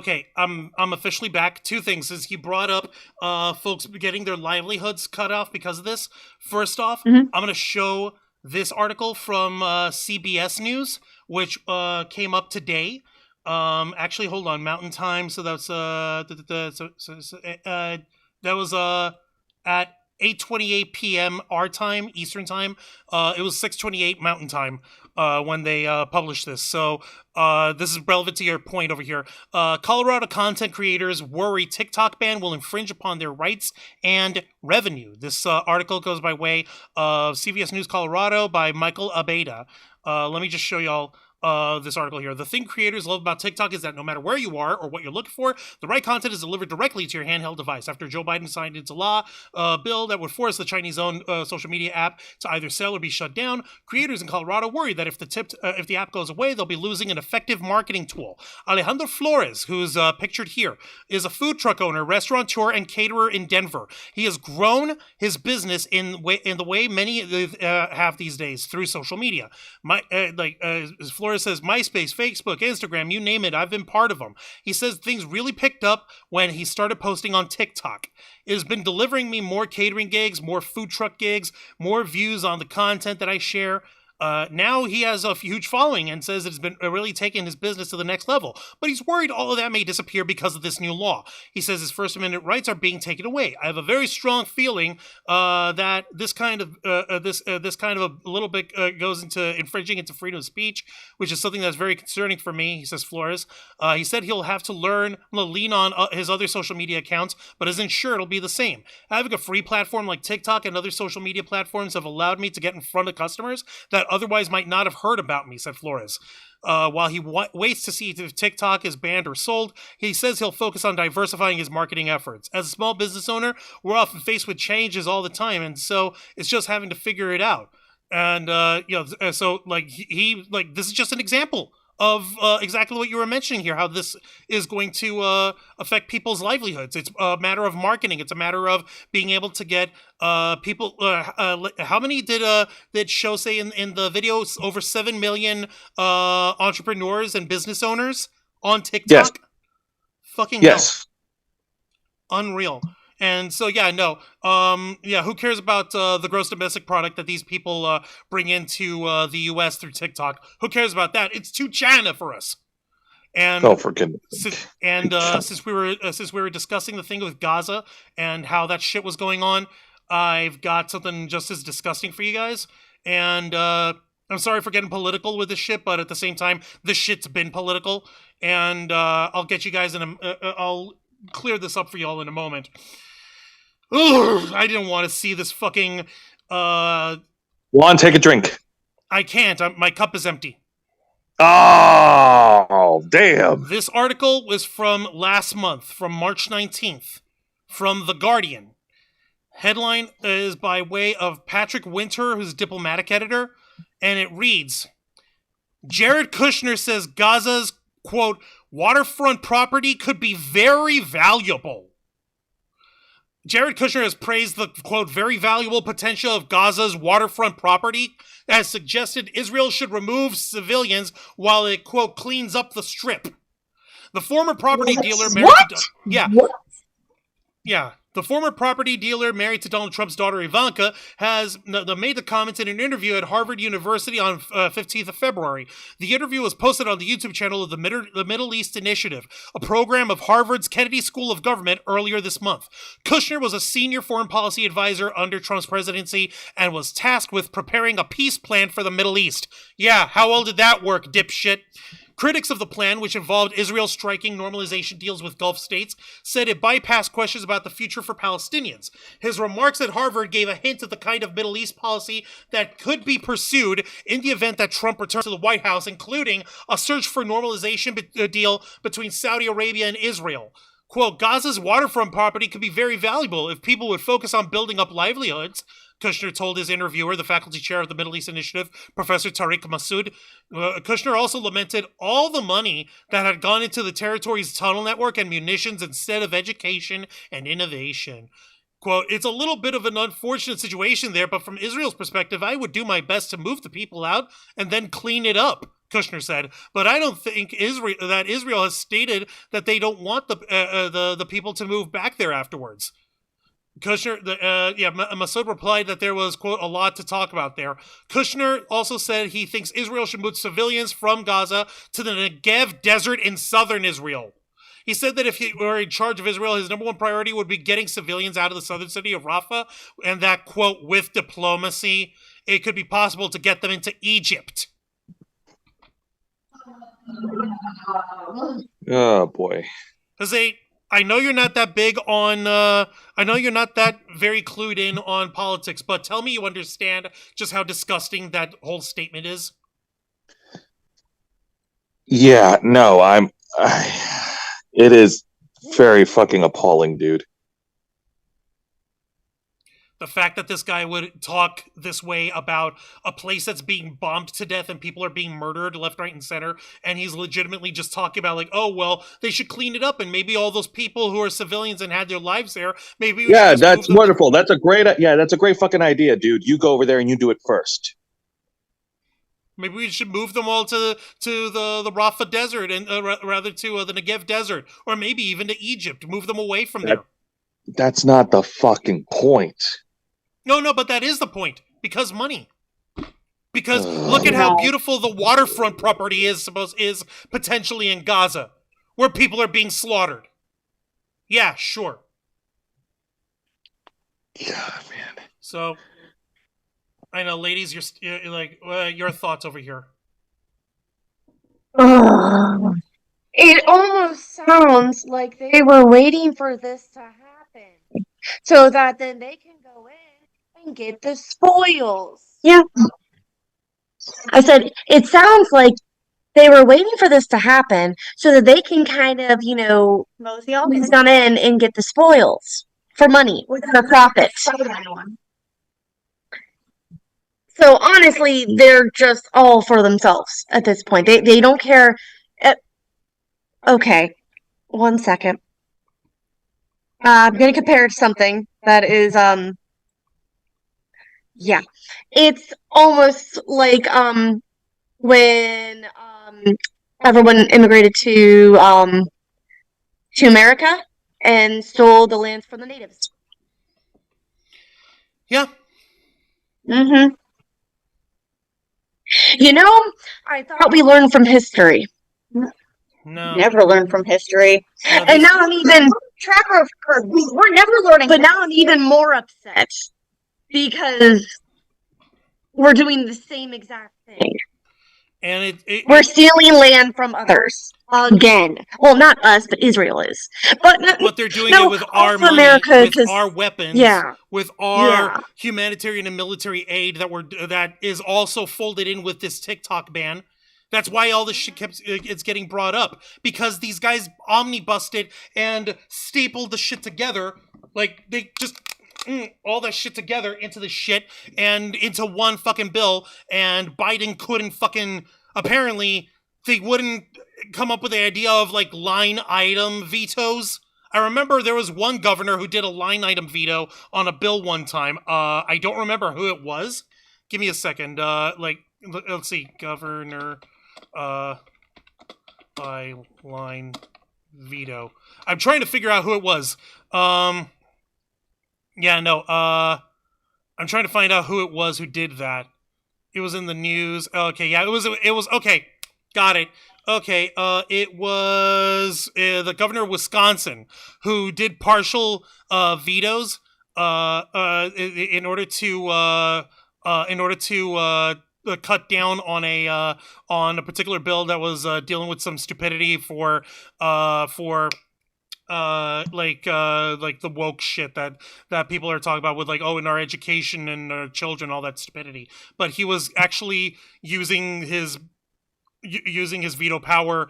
Speaker 2: Okay, I'm officially back. Two things, is he brought up folks getting their livelihoods cut off because of this. First off, I'm going to show this article from CBS News, which came up today. Actually, hold on, Mountain Time. So that's that was at 8:28 p.m. our time, Eastern time. It was 6:28 Mountain Time when they published this. So this is relevant to your point over here. Colorado content creators worry TikTok ban will infringe upon their rights and revenue. This article goes by way of CBS News Colorado by Michael Abeda. Let me just show y'all this article here. The thing creators love about TikTok is that no matter where you are or what you're looking for, the right content is delivered directly to your handheld device. After Joe Biden signed into law a bill that would force the Chinese-owned social media app to either sell or be shut down, creators in Colorado worry that if the app goes away, they'll be losing an effective marketing tool. Alejandro Flores, who's pictured here, is a food truck owner, restaurateur, and caterer in Denver. He has grown his business in the way many have these days, through social media. Flores says, MySpace, Facebook, Instagram, you name it, I've been part of them. He says things really picked up when he started posting on TikTok. It has been delivering me more catering gigs, more food truck gigs, more views on the content that I share. Now he has a huge following and says it's been really taking his business to the next level. But he's worried all of that may disappear because of this new law. He says his First Amendment rights are being taken away. I have a very strong feeling that this kind of a little bit goes into infringing into freedom of speech, which is something that's very concerning for me. He says Flores. He said he'll have to lean on his other social media accounts, but isn't sure it'll be the same. Having a free platform like TikTok and other social media platforms have allowed me to get in front of customers that otherwise might not have heard about me, said Flores. While he waits to see if TikTok is banned or sold, he says he'll focus on diversifying his marketing efforts. As a small business owner, we're often faced with changes all the time, and so it's just having to figure it out. And so this is just an example of exactly what you were mentioning here, how this is going to affect people's livelihoods. It's a matter of marketing. It's a matter of being able to get people. How many did show say in the videos? Over 7 million entrepreneurs and business owners on TikTok?
Speaker 3: Yes.
Speaker 2: Fucking
Speaker 3: yes.
Speaker 2: Hell. Unreal. And so, who cares about the gross domestic product that these people bring into the U.S. through TikTok? Who cares about that? It's too China for us. And
Speaker 3: for goodness
Speaker 2: sake. Since we were discussing the thing with Gaza and how that shit was going on, I've got something just as disgusting for you guys. And I'm sorry for getting political with this shit, but at the same time, this shit's been political. And I'll get you guys I'll clear this up for y'all in a moment. Ugh, I didn't want to see this fucking...
Speaker 3: Juan, take a drink.
Speaker 2: I can't. My cup is empty.
Speaker 3: Oh, damn.
Speaker 2: This article was from last month, from March 19th, from The Guardian. Headline is by way of Patrick Winter, who's diplomatic editor, and it reads, Jared Kushner says Gaza's, quote, waterfront property could be very valuable. Jared Kushner has praised the, quote, very valuable potential of Gaza's waterfront property, has suggested Israel should remove civilians while it, quote, cleans up the strip. The former property dealer married The former property dealer married to Donald Trump's daughter Ivanka has made the comments in an interview at Harvard University on 15th of February. The interview was posted on the YouTube channel of the Middle East Initiative, a program of Harvard's Kennedy School of Government, earlier this month. Kushner was a senior foreign policy advisor under Trump's presidency and was tasked with preparing a peace plan for the Middle East. Yeah, how well did that work, dipshit? Critics of the plan, which involved Israel striking normalization deals with Gulf states, said it bypassed questions about the future for Palestinians. His remarks at Harvard gave a hint of the kind of Middle East policy that could be pursued in the event that Trump returns to the White House, including a search for normalization deal between Saudi Arabia and Israel. Quote, Gaza's waterfront property could be very valuable if people would focus on building up livelihoods, Kushner told his interviewer, the faculty chair of the Middle East Initiative, Professor Tariq Massoud. Kushner also lamented all the money that had gone into the territory's tunnel network and munitions instead of education and innovation. Quote, it's a little bit of an unfortunate situation there, but from Israel's perspective, I would do my best to move the people out and then clean it up, Kushner said. But I don't think Israel has stated that they don't want the people to move back there afterwards. Kushner, Massoud replied that there was, quote, a lot to talk about there. Kushner also said he thinks Israel should move civilians from Gaza to the Negev desert in southern Israel. He said that if he were in charge of Israel, his number one priority would be getting civilians out of the southern city of Rafah, and that, quote, with diplomacy, it could be possible to get them into Egypt.
Speaker 3: Oh, boy.
Speaker 2: Because I know you're not that big on, I know you're not that very clued in on politics, but tell me you understand just how disgusting that whole statement is.
Speaker 3: Yeah, no, it is very fucking appalling, dude.
Speaker 2: The fact that this guy would talk this way about a place that's being bombed to death and people are being murdered left, right, and center, and he's legitimately just talking about like, oh well, they should clean it up, and maybe all those people who are civilians and had their lives there, maybe we should
Speaker 3: Yeah,
Speaker 2: just move
Speaker 3: that's
Speaker 2: them.
Speaker 3: wonderful. That's a great fucking idea, dude. You go over there and you do it first.
Speaker 2: Maybe we should move them all to the Rafah Desert and rather to the Negev Desert, or maybe even to Egypt. Move them away from there.
Speaker 3: That's not the fucking point.
Speaker 2: No, but that is the point. Because money. Because look at how beautiful the waterfront property is potentially in Gaza, where people are being slaughtered. Yeah, sure.
Speaker 3: God, man.
Speaker 2: So, I know, ladies, you're like your thoughts over here.
Speaker 4: It almost sounds like they were waiting for this to happen so that then they can go in and get the spoils.
Speaker 5: Yeah.
Speaker 4: I said, it sounds like they were waiting for this to happen so that they can kind of,
Speaker 5: Mosey on
Speaker 4: move on in and get the spoils for money, for profit. So honestly, they're just all for themselves at this point. They don't care. Okay, 1 second. I'm gonna compare it to something that is yeah. It's almost like when everyone immigrated to America and stole the lands from the natives.
Speaker 2: Yeah.
Speaker 4: Mm-hmm. I thought we learned from history.
Speaker 2: No.
Speaker 5: Never learn from history.
Speaker 2: No,
Speaker 4: And now I'm even
Speaker 5: Track record. We're never learning.
Speaker 4: but now I'm even more upset because we're doing the same exact thing.
Speaker 2: And
Speaker 4: We're stealing land from others again. Well, not us, but Israel is.
Speaker 2: But they're doing it with our money,
Speaker 4: America,
Speaker 2: with our weapons,
Speaker 4: yeah,
Speaker 2: with our
Speaker 4: yeah.
Speaker 2: humanitarian and military aid that is also folded in with this TikTok ban. That's why all this shit it's getting brought up, because these guys omnibusted and stapled the shit together. Like they just all that shit together into the shit and into one fucking bill, and Biden couldn't fucking, apparently they wouldn't come up with the idea of like line item vetoes. I remember there was one governor who did a line item veto on a bill one time. I don't remember who it was. Give me a second. Let's see, governor by line veto. I'm trying to figure out who it was. I'm trying to find out who it was who did that. It was in the news. Okay, yeah, it was okay. Got it. Okay, it was the governor of Wisconsin who did partial vetoes in order to cut down on a particular bill that was dealing with some stupidity for like the woke shit that people are talking about with like, oh, in our education and our children, all that stupidity. But he was actually using his veto power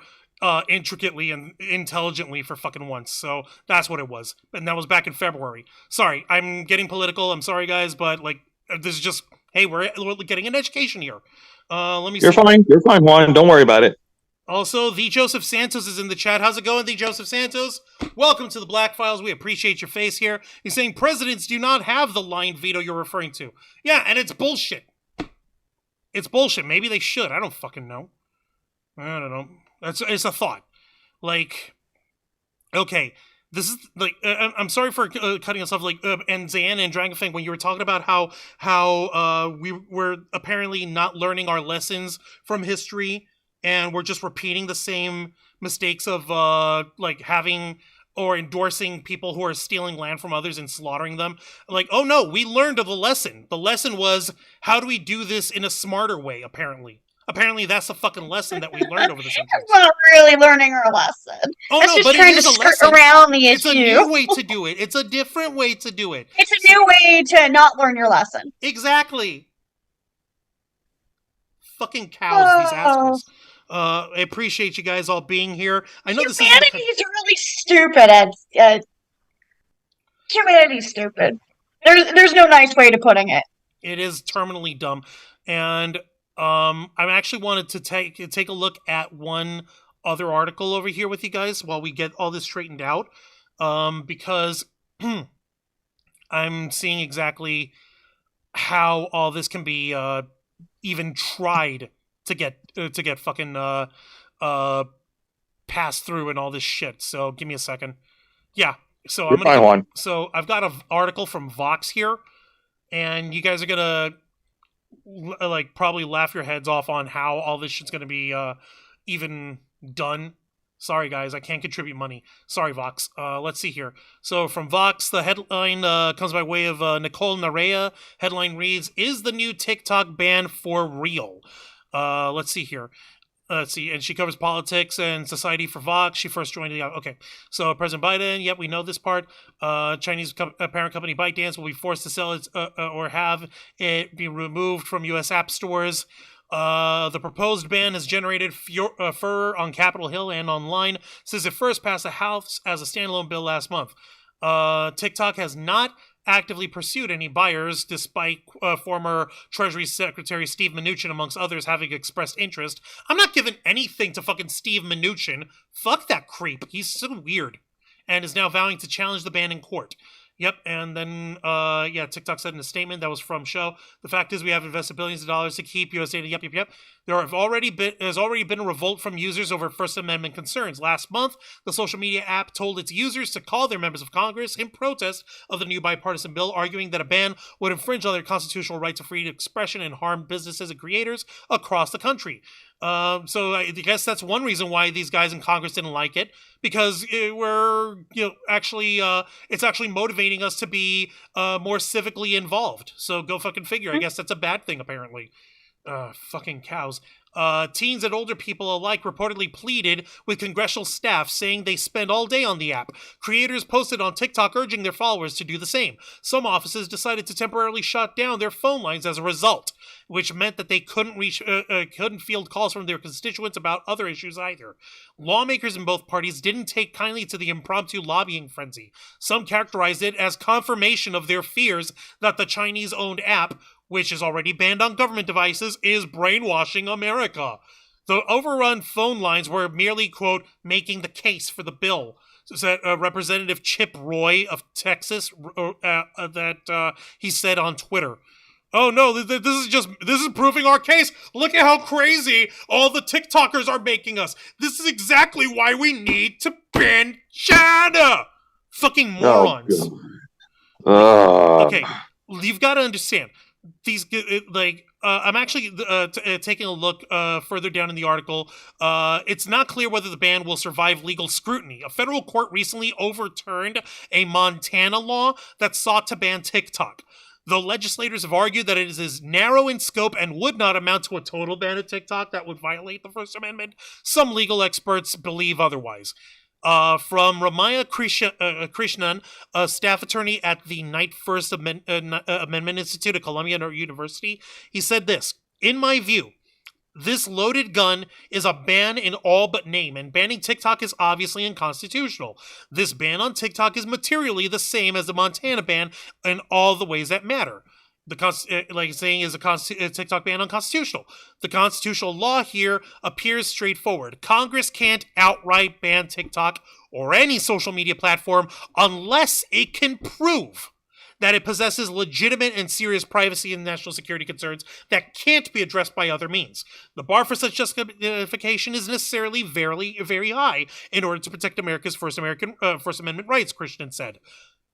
Speaker 2: intricately and intelligently for fucking once. So that's what it was. And that was back in February. Sorry, I'm getting political. I'm sorry, guys, but like this is just, hey, we're getting an education here. Let me see.
Speaker 3: You're fine, Juan. Don't worry about it.
Speaker 2: Also, the Joseph Santos is in the chat. How's it going, the Joseph Santos? Welcome to the Black Files. We appreciate your face here. He's saying presidents do not have the line veto you're referring to. Yeah, and it's bullshit. It's bullshit. Maybe they should. I don't fucking know. I don't know. It's a thought. Like, okay, this is like I'm sorry for cutting us off. Like, and Zan and Dragonfang, when you were talking about how we were apparently not learning our lessons from history, and we're just repeating the same mistakes of like having or endorsing people who are stealing land from others and slaughtering them. Like, oh no, we learned of the lesson. The lesson was, how do we do this in a smarter way, apparently. Apparently that's the fucking lesson that we learned over the centuries.
Speaker 5: It's not really learning our lesson.
Speaker 2: Oh
Speaker 5: That's
Speaker 2: no,
Speaker 5: just
Speaker 2: but
Speaker 5: trying
Speaker 2: it is
Speaker 5: to
Speaker 2: a
Speaker 5: skirt
Speaker 2: lesson.
Speaker 5: around the
Speaker 2: It's a
Speaker 5: issue.
Speaker 2: new way to do it. It's a different way to do it.
Speaker 5: It's a new way to not learn your lesson.
Speaker 2: Exactly. Fucking cows, these assholes. I appreciate you guys all being here. I know this is
Speaker 5: Humanity's really stupid. Humanity's stupid. There's no nice way to putting it.
Speaker 2: it is terminally dumb, and I actually wanted to take a look at one other article over here with you guys while we get all this straightened out, because I'm seeing exactly how all this can be even tried to get fucking passed through and all this shit. So give me a second. Yeah. So
Speaker 3: You're fine, Juan.
Speaker 2: So I've got an article from Vox here, and you guys are gonna like probably laugh your heads off on how all this shit's gonna be even done. Sorry guys, I can't contribute money. Sorry Vox. Let's see here. So from Vox, the headline comes by way of Nicole Narea. Headline reads, "Is the new TikTok ban for real?" Let's see here. Let's see, and she covers politics and society for Vox. She first joined the... Okay, so President Biden, yep, we know this part. Chinese parent company ByteDance will be forced to sell its or have it be removed from U.S. app stores. The proposed ban has generated furor on Capitol Hill and online since it first passed the House as a standalone bill last month. TikTok has not actively pursued any buyers, despite former Treasury Secretary Steve Mnuchin, amongst others, having expressed interest. I'm not giving anything to fucking Steve Mnuchin. Fuck that creep. He's so weird. And is now vowing to challenge the ban in court. Yep, and then, TikTok said in a statement that was from Show, "The fact is we have invested billions of dollars to keep U.S. data, yep. There's already been a revolt from users over First Amendment concerns. Last month, the social media app told its users to call their members of Congress in protest of the new bipartisan bill, arguing that a ban would infringe on their constitutional right to free expression and harm businesses and creators across the country." So I guess that's one reason why these guys in Congress didn't like it, because it's actually motivating us to be more civically involved. So go fucking figure. I guess that's a bad thing, apparently. Fucking cows. Teens and older people alike reportedly pleaded with congressional staff, saying they spend all day on the app. Creators posted on TikTok urging their followers to do the same. Some offices decided to temporarily shut down their phone lines as a result, which meant that they couldn't field calls from their constituents about other issues either. Lawmakers in both parties didn't take kindly to the impromptu lobbying frenzy. Some characterized it as confirmation of their fears that the Chinese-owned app, which is already banned on government devices, is brainwashing America. The overrun phone lines were merely, quote, making the case for the bill, said Representative Chip Roy of Texas, he said on Twitter. "Oh no, this is proving our case. Look at how crazy all the TikTokers are making us. This is exactly why we need to ban China." Fucking morons. Okay, you've got to understand. These I'm actually taking a look further down in the article. It's not clear whether the ban will survive legal scrutiny. A federal court recently overturned a Montana law that sought to ban TikTok. The legislators have argued that it is narrow in scope and would not amount to a total ban of TikTok that would violate the First Amendment. Some legal experts believe otherwise. From Ramaya Krishnan, a staff attorney at the Knight First Amendment Institute at Columbia University, he said this: "In my view, this loaded gun is a ban in all but name, and banning TikTok is obviously unconstitutional. This ban on TikTok is materially the same as the Montana ban in all the ways that matter. Is a TikTok ban unconstitutional? The constitutional law here appears straightforward. Congress can't outright ban TikTok or any social media platform unless it can prove that it possesses legitimate and serious privacy and national security concerns that can't be addressed by other means. The bar for such justification is necessarily very, very high in order to protect America's First Amendment rights," Christian said.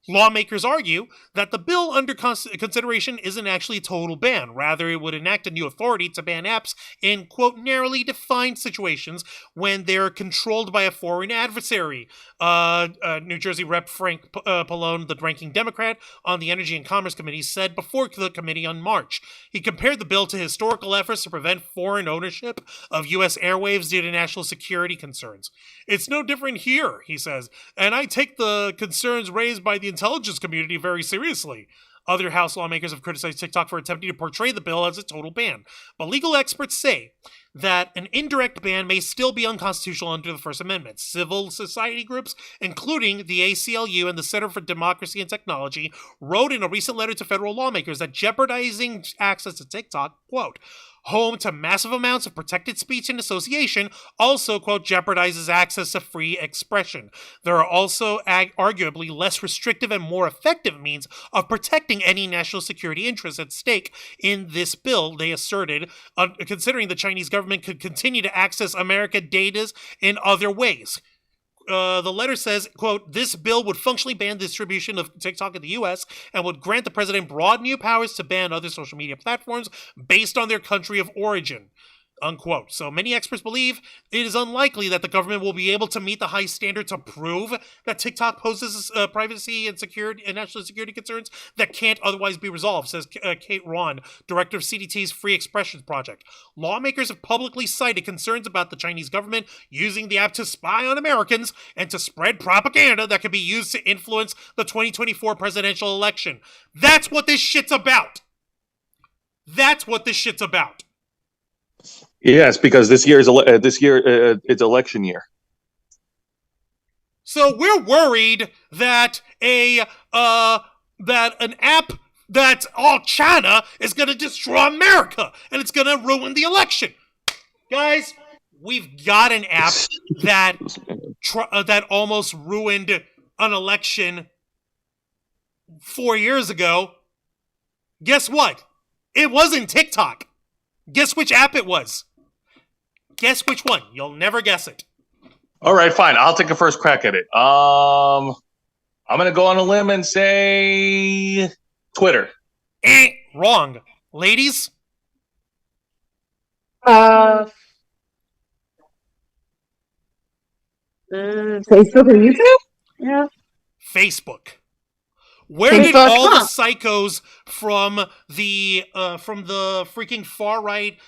Speaker 2: Lawmakers argue that the bill under consideration isn't actually a total ban. Rather, it would enact a new authority to ban apps in, quote, narrowly defined situations when they're controlled by a foreign adversary. New Jersey Rep. Frank Pallone, the ranking Democrat on the Energy and Commerce Committee, said before the committee on March. He compared the bill to historical efforts to prevent foreign ownership of U.S. airwaves due to national security concerns. "It's no different here," he says, "and I take the concerns raised by the intelligence community very seriously." Other House lawmakers have criticized TikTok for attempting to portray the bill as a total ban. But legal experts say that an indirect ban may still be unconstitutional under the First Amendment. Civil society groups, including the ACLU and the Center for Democracy and Technology, wrote in a recent letter to federal lawmakers that jeopardizing access to TikTok, quote, home to massive amounts of protected speech and association, also, quote, jeopardizes access to free expression. There are also arguably less restrictive and more effective means of protecting any national security interests at stake in this bill, they asserted, considering the Chinese government could continue to access American data in other ways. The letter says, quote, this bill would functionally ban the distribution of TikTok in the U.S. and would grant the president broad new powers to ban other social media platforms based on their country of origin, unquote. So many experts believe it is unlikely that the government will be able to meet the high standard to prove that TikTok poses privacy and security and national security concerns that can't otherwise be resolved, says Kate Ron, director of CDT's Free Expressions Project. Lawmakers have publicly cited concerns about the Chinese government using the app to spy on Americans and to spread propaganda that could be used to influence the 2024 presidential election. That's what this shit's about. That's what this shit's about.
Speaker 3: Yes, because this year it's election year.
Speaker 2: So we're worried that an app that's all China is going to destroy America and it's going to ruin the election. Guys, we've got an app that almost ruined an election 4 years ago. Guess what? It wasn't TikTok. Guess which app it was? Guess which one? You'll never guess it.
Speaker 3: All right, fine. I'll take a first crack at it. I'm gonna go on a limb and say Twitter.
Speaker 2: Wrong. Ladies?
Speaker 4: Facebook or YouTube? Yeah.
Speaker 2: Facebook. Where did all the psychos from the freaking far right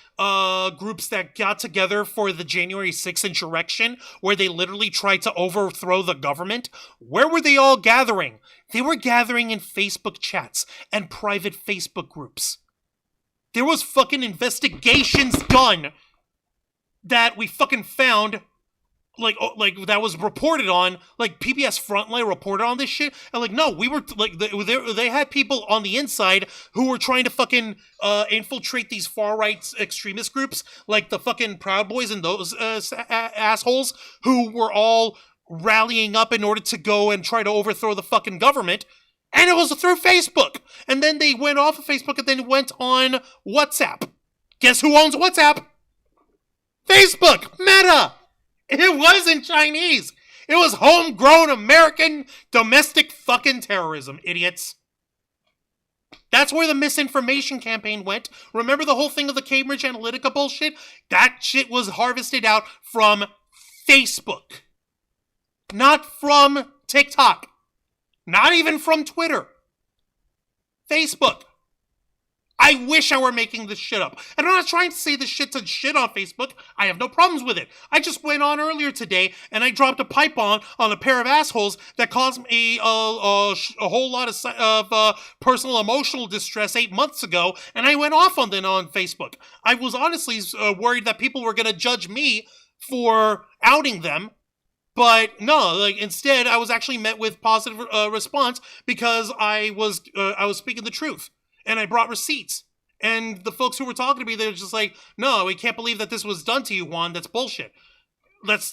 Speaker 2: groups that got together for the January 6th insurrection, where they literally tried to overthrow the government? Where were they all gathering? They were gathering in Facebook chats and private Facebook groups. There was fucking investigations done that we fucking found. Like that was reported on, like PBS Frontline reported on this shit, and like no, we were like they had people on the inside who were trying to fucking infiltrate these far right extremist groups, like the fucking Proud Boys and those assholes who were all rallying up in order to go and try to overthrow the fucking government, and it was through Facebook, and then they went off of Facebook and then went on WhatsApp. Guess who owns WhatsApp? Facebook, Meta. It wasn't Chinese. It was homegrown American domestic fucking terrorism, idiots. That's where the misinformation campaign went. Remember the whole thing of the Cambridge Analytica bullshit? That shit was harvested out from Facebook. Not from TikTok. Not even from Twitter. Facebook. I wish I were making this shit up. And I'm not trying to say this shit's a shit on Facebook. I have no problems with it. I just went on earlier today and I dropped a pipe on a pair of assholes that caused me a whole lot of personal emotional distress 8 months ago, and I went off on them on Facebook. I was honestly worried that people were going to judge me for outing them. But no, like instead, I was actually met with positive response because I was speaking the truth. And I brought receipts. And the folks who were talking to me, they were just like, no, we can't believe that this was done to you, Juan. That's bullshit.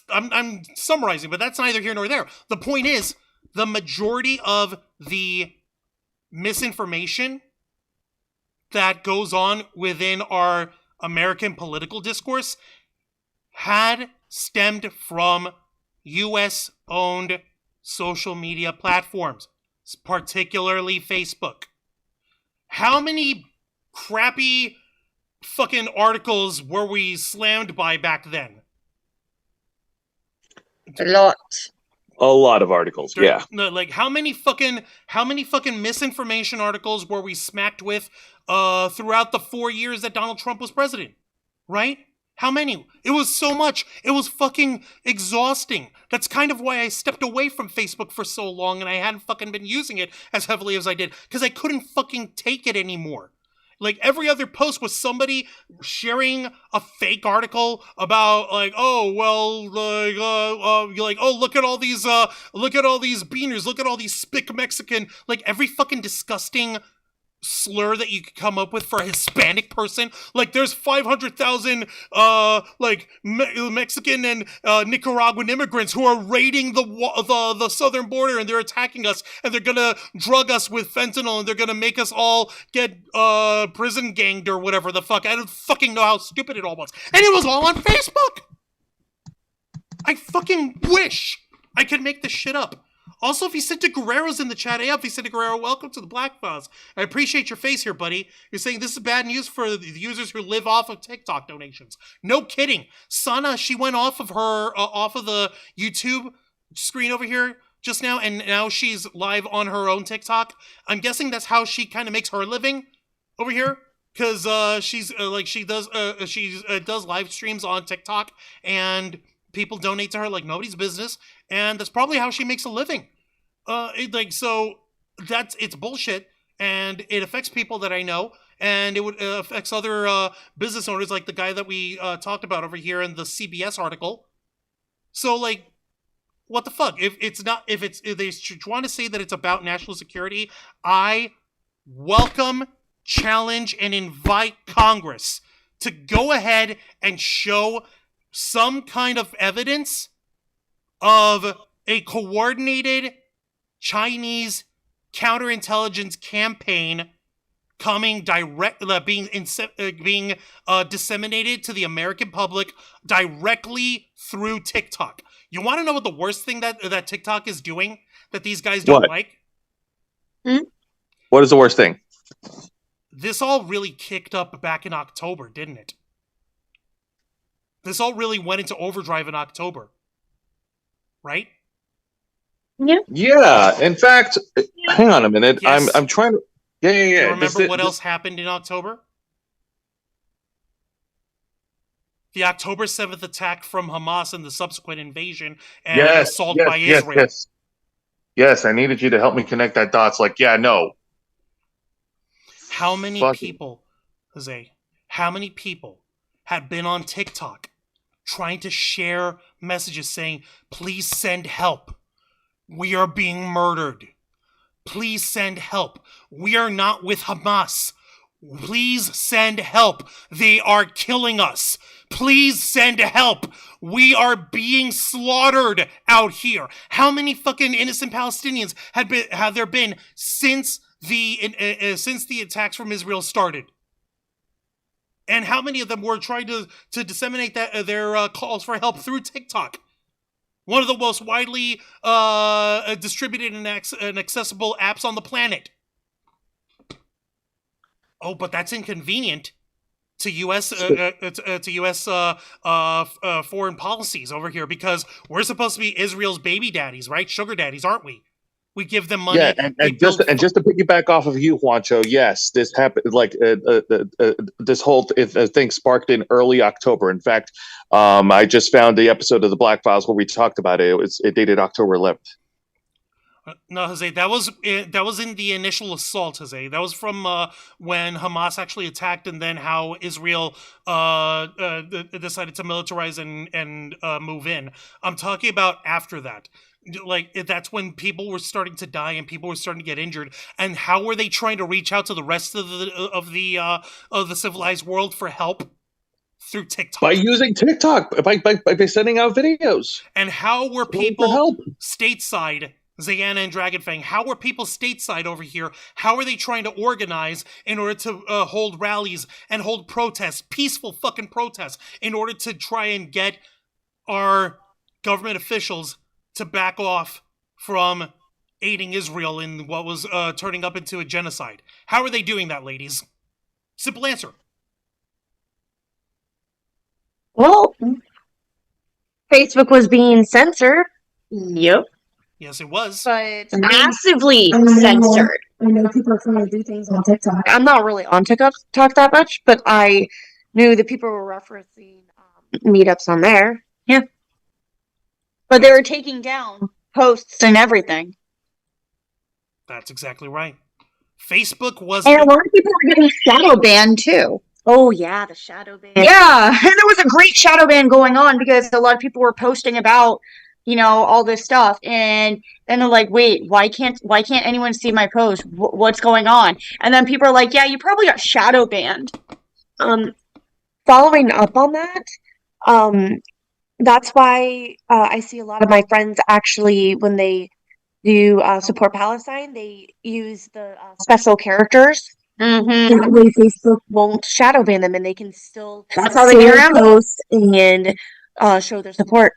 Speaker 2: I'm summarizing, but that's neither here nor there. The point is, the majority of the misinformation that goes on within our American political discourse had stemmed from U.S.-owned social media platforms, particularly Facebook. How many crappy fucking articles were we slammed by back then?
Speaker 5: A lot.
Speaker 3: A lot of articles, yeah.
Speaker 2: No, like how many fucking misinformation articles were we smacked with throughout the 4 years that Donald Trump was president? Right? How many? It was so much. It was fucking exhausting. That's kind of why I stepped away from Facebook for so long and I hadn't fucking been using it as heavily as I did. Because I couldn't fucking take it anymore. Like, every other post was somebody sharing a fake article about, like, oh, well, like, oh, look at all these beaners, look at all these spick Mexican, like, every fucking disgusting slur that you could come up with for a Hispanic person. Like, there's 500,000 Mexican and Nicaraguan immigrants who are raiding the southern border, and they're attacking us, and they're gonna drug us with fentanyl, and they're gonna make us all get prison ganged or whatever the fuck. I don't fucking know how stupid it all was. And it was all on Facebook. I fucking wish I could make this shit up. Also, Vicente Guerrero's in the chat. Hey up, Vicente Guerrero. Welcome to the Black Files. I appreciate your face here, buddy. You're saying this is bad news for the users who live off of TikTok donations. No kidding. Sana, she went off of the YouTube screen over here just now, and now she's live on her own TikTok. I'm guessing that's how she kind of makes her living over here, because she does live streams on TikTok, and people donate to her like nobody's business, and that's probably how she makes a living. It's bullshit, and it affects people that I know, and it would affects other business owners, like the guy that we talked about over here in the CBS article. So, like, what the fuck? If they want to say that it's about national security, I welcome, challenge, and invite Congress to go ahead and show some kind of evidence of a coordinated Chinese counterintelligence campaign being disseminated to the American public directly through TikTok. You want to know what the worst thing that TikTok is doing that these guys don't like?
Speaker 3: What is the worst thing?
Speaker 2: This all really kicked up back in October, didn't it? This all really went into overdrive in October. Right?
Speaker 5: Yeah.
Speaker 3: Yeah. In fact, hang on a minute. Yes. I'm trying to. Yeah.
Speaker 2: Do you remember what else happened in October? The October 7th attack from Hamas and the subsequent invasion and assault by Israel.
Speaker 3: Yes, I needed you to help me connect that dots. Like, yeah, no.
Speaker 2: How many people, Jose, had been on TikTok trying to share messages saying, please send help. We are being murdered. Please send help. We are not with Hamas. Please send help. They are killing us. Please send help. We are being slaughtered out here. How many fucking innocent Palestinians have there been since the attacks from Israel started? And how many of them were trying to disseminate their calls for help through TikTok? One of the most widely distributed and accessible apps on the planet. Oh, but that's inconvenient to U.S. Foreign policies over here, because we're supposed to be Israel's baby daddies, right? Sugar daddies, aren't we? We give them money.
Speaker 3: Yeah, and just to piggyback off of you, Juancho, yes, this happened. Like this whole thing sparked in early October. In fact, I just found the episode of the Black Files where we talked about it. It dated October 11th.
Speaker 2: No, Jose, that was in the initial assault, Jose. That was from when Hamas actually attacked, and then how Israel decided to militarize and move in. I'm talking about after that. Like, that's when people were starting to die and people were starting to get injured. And how were they trying to reach out to the rest of the civilized world for help? Through TikTok.
Speaker 3: By using TikTok, by sending out videos.
Speaker 2: And how were people stateside, Zayana and Dragonfang, how were people stateside over here? How are they trying to organize in order to hold rallies and hold protests, peaceful fucking protests, in order to try and get our government officials to back off from aiding Israel in what was turning up into a genocide? How are they doing that, ladies? Simple answer.
Speaker 4: Well, Facebook was being censored.
Speaker 5: Yep.
Speaker 2: Yes, it was.
Speaker 4: But
Speaker 5: massively censored.
Speaker 4: I know people are trying to do things on TikTok. I'm not really on TikTok that much, but I knew that people were referencing meetups on there.
Speaker 5: Yeah. But they were taking down posts and everything.
Speaker 2: That's exactly right. Facebook was
Speaker 5: And a lot of people were getting shadow banned too.
Speaker 4: Oh yeah, the shadow ban.
Speaker 5: Yeah, and there was a great shadow ban going on because a lot of people were posting about, all this stuff, and then they're like, "Wait, why can't anyone see my post? What's going on?" And then people are like, "Yeah, you probably got shadow banned."
Speaker 4: Following up on that, that's why I see a lot of my friends actually when they do support Palestine, they use the special characters.
Speaker 5: Mm-hmm.
Speaker 4: That way, Facebook won't shadow ban them, and they can still
Speaker 5: That's how they
Speaker 4: see
Speaker 5: get
Speaker 4: their
Speaker 5: around it.
Speaker 4: posts and show their support.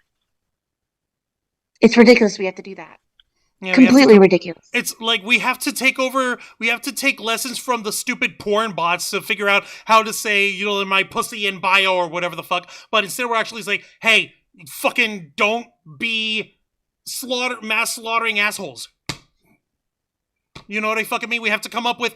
Speaker 4: It's ridiculous we have to do that.
Speaker 2: you know,
Speaker 4: Completely ridiculous.
Speaker 2: it's like we have to take lessons from the stupid porn bots to figure out how to say, in my pussy in bio or whatever the fuck. But instead we're actually like, hey, fucking don't be mass slaughtering assholes. You know what I fucking mean? We have to come up with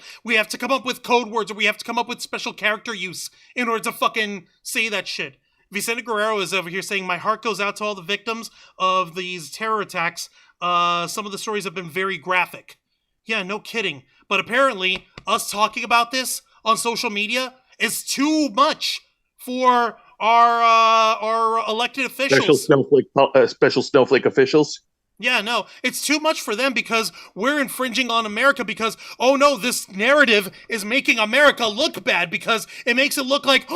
Speaker 2: code words, or we have to come up with special character use in order to fucking say that shit. Vicente Guerrero is over here saying, my heart goes out to all the victims of these terror attacks. Some of the stories have been very graphic. Yeah, no kidding. But apparently, us talking about this on social media is too much for our elected officials.
Speaker 3: Special snowflake officials.
Speaker 2: Yeah, no, it's too much for them because we're infringing on America because, oh no, this narrative is making America look bad because it makes it look like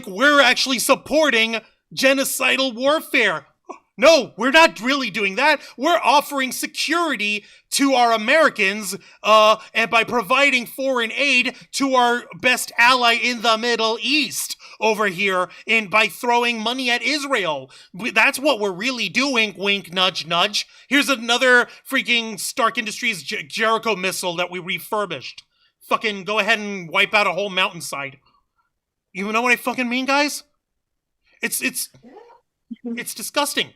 Speaker 2: we're actually supporting genocidal warfare. No, we're not really doing that. We're offering security to our Americans, and by providing foreign aid to our best ally in the Middle East over here, and by throwing money at Israel. That's what we're really doing. Wink, nudge, nudge. Here's another freaking Stark Industries Jericho missile that we refurbished. Fucking go ahead and wipe out a whole mountainside. You know what I fucking mean, guys? It's disgusting.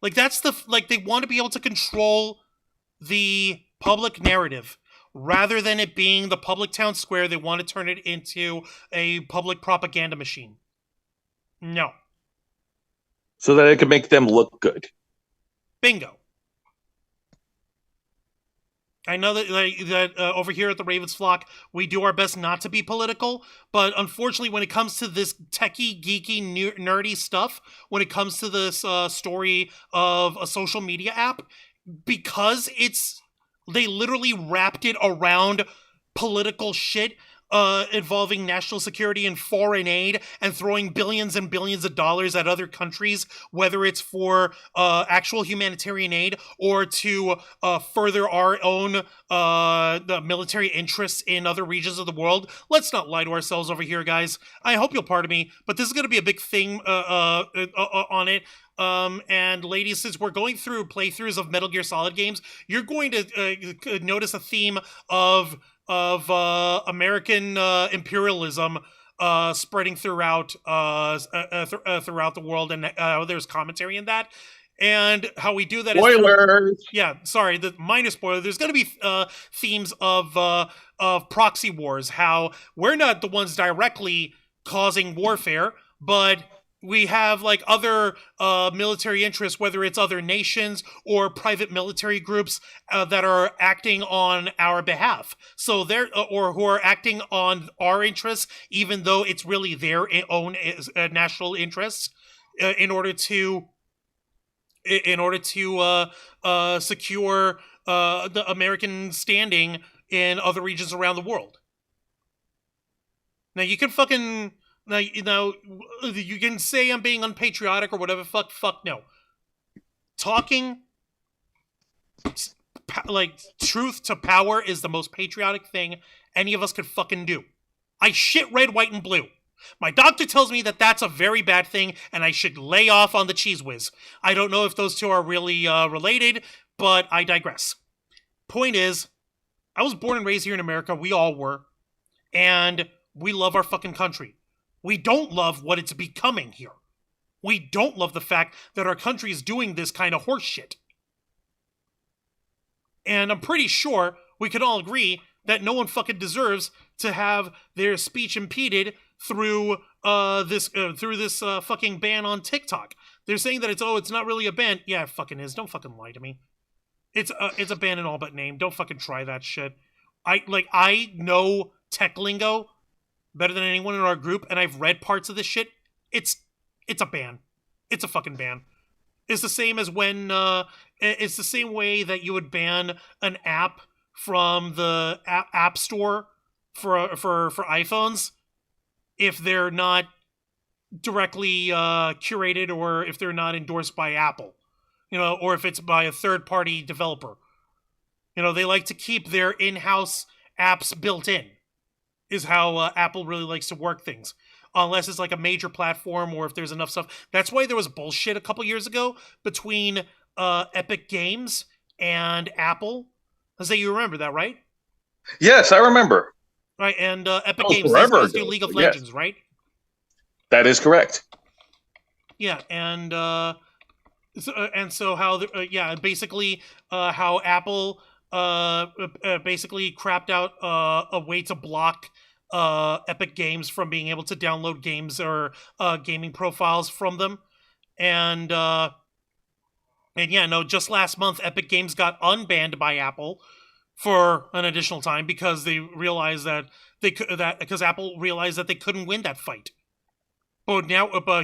Speaker 2: Like, they want to be able to control the public narrative. Rather than it being the public town square, they want to turn it into a public propaganda machine. No.
Speaker 3: So that it can make them look good.
Speaker 2: Bingo. I know that over here at the Ravens Flock, we do our best not to be political, but unfortunately, when it comes to this techie, geeky, nerdy stuff, when it comes to this story of a social media app, because they literally wrapped it around political shit involving national security and foreign aid and throwing billions and billions of dollars at other countries, whether it's for actual humanitarian aid or to further our own the military interests in other regions of the world. Let's not lie to ourselves over here, guys. I hope you'll pardon me, but this is going to be a big thing on it. And ladies, since we're going through playthroughs of Metal Gear Solid games, you're going to notice a theme of American imperialism spreading throughout throughout the world, and there's commentary in that. And how we do that
Speaker 3: Spoilers!
Speaker 2: The minor spoiler. There's going to be themes of proxy wars. How we're not the ones directly causing warfare, but we have like other military interests, whether it's other nations or private military groups that are acting on our behalf. So they're or who are acting on our interests, even though it's really their own national interests, in order to secure the American standing in other regions around the world. Now you can fucking. Now, you can say I'm being unpatriotic or whatever. Fuck no. Talking, like, truth to power is the most patriotic thing any of us could fucking do. I shit red, white, and blue. My doctor tells me that that's a very bad thing, and I should lay off on the Cheese Whiz. I don't know if those two are really related, but I digress. Point is, I was born and raised here in America. We all were. And we love our fucking country. We don't love what it's becoming here. We don't love the fact that our country is doing this kind of horse shit. And I'm pretty sure we can all agree that no one fucking deserves to have their speech impeded through this fucking ban on TikTok. They're saying that it's not really a ban. Yeah, it fucking is. Don't fucking lie to me. It's a ban in all but name. Don't fucking try that shit. I know tech lingo better than anyone in our group, and I've read parts of this shit. It's a ban. It's a fucking ban. It's the same as when it's the same way that you would ban an app from the app store for iPhones if they're not directly curated or if they're not endorsed by Apple, or if it's by a third-party developer. They like to keep their in-house apps built in, is how Apple really likes to work things. Unless it's like a major platform or if there's enough stuff. That's why there was bullshit a couple years ago between Epic Games and Apple. I say you remember that, right?
Speaker 3: Yes, I remember.
Speaker 2: Right, and Epic
Speaker 3: was
Speaker 2: Games, these
Speaker 3: forever
Speaker 2: guys do
Speaker 3: ago,
Speaker 2: League of
Speaker 3: but yes.
Speaker 2: Legends, right?
Speaker 3: That is correct.
Speaker 2: Yeah, and so how basically how Apple basically crapped out a way to block Epic Games from being able to download games or gaming profiles from them, and just last month Epic Games got unbanned by Apple for an additional time because they realized because Apple realized that they couldn't win that fight. But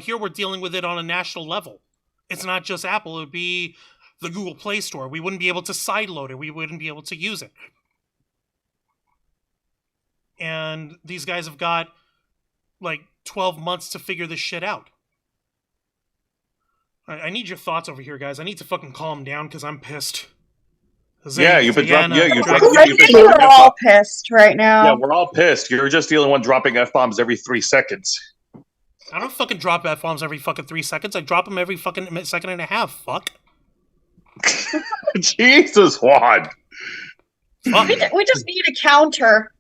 Speaker 2: here we're dealing with it on a national level. It's not just Apple; it would be the Google Play Store. We wouldn't be able to sideload it. We wouldn't be able to use it. And these guys have got like 12 months to figure this shit out. I need your thoughts over here, guys. I need to fucking calm down because I'm pissed.
Speaker 3: You've been dropping. Yeah,
Speaker 5: We're all pissed right now.
Speaker 3: Yeah, we're all pissed. You're just the only one dropping F-bombs every 3 seconds.
Speaker 2: I don't fucking drop F-bombs every fucking 3 seconds. I drop them every fucking second and a half. Fuck.
Speaker 3: Jesus, Juan.
Speaker 2: Fuck.
Speaker 5: We just need a counter.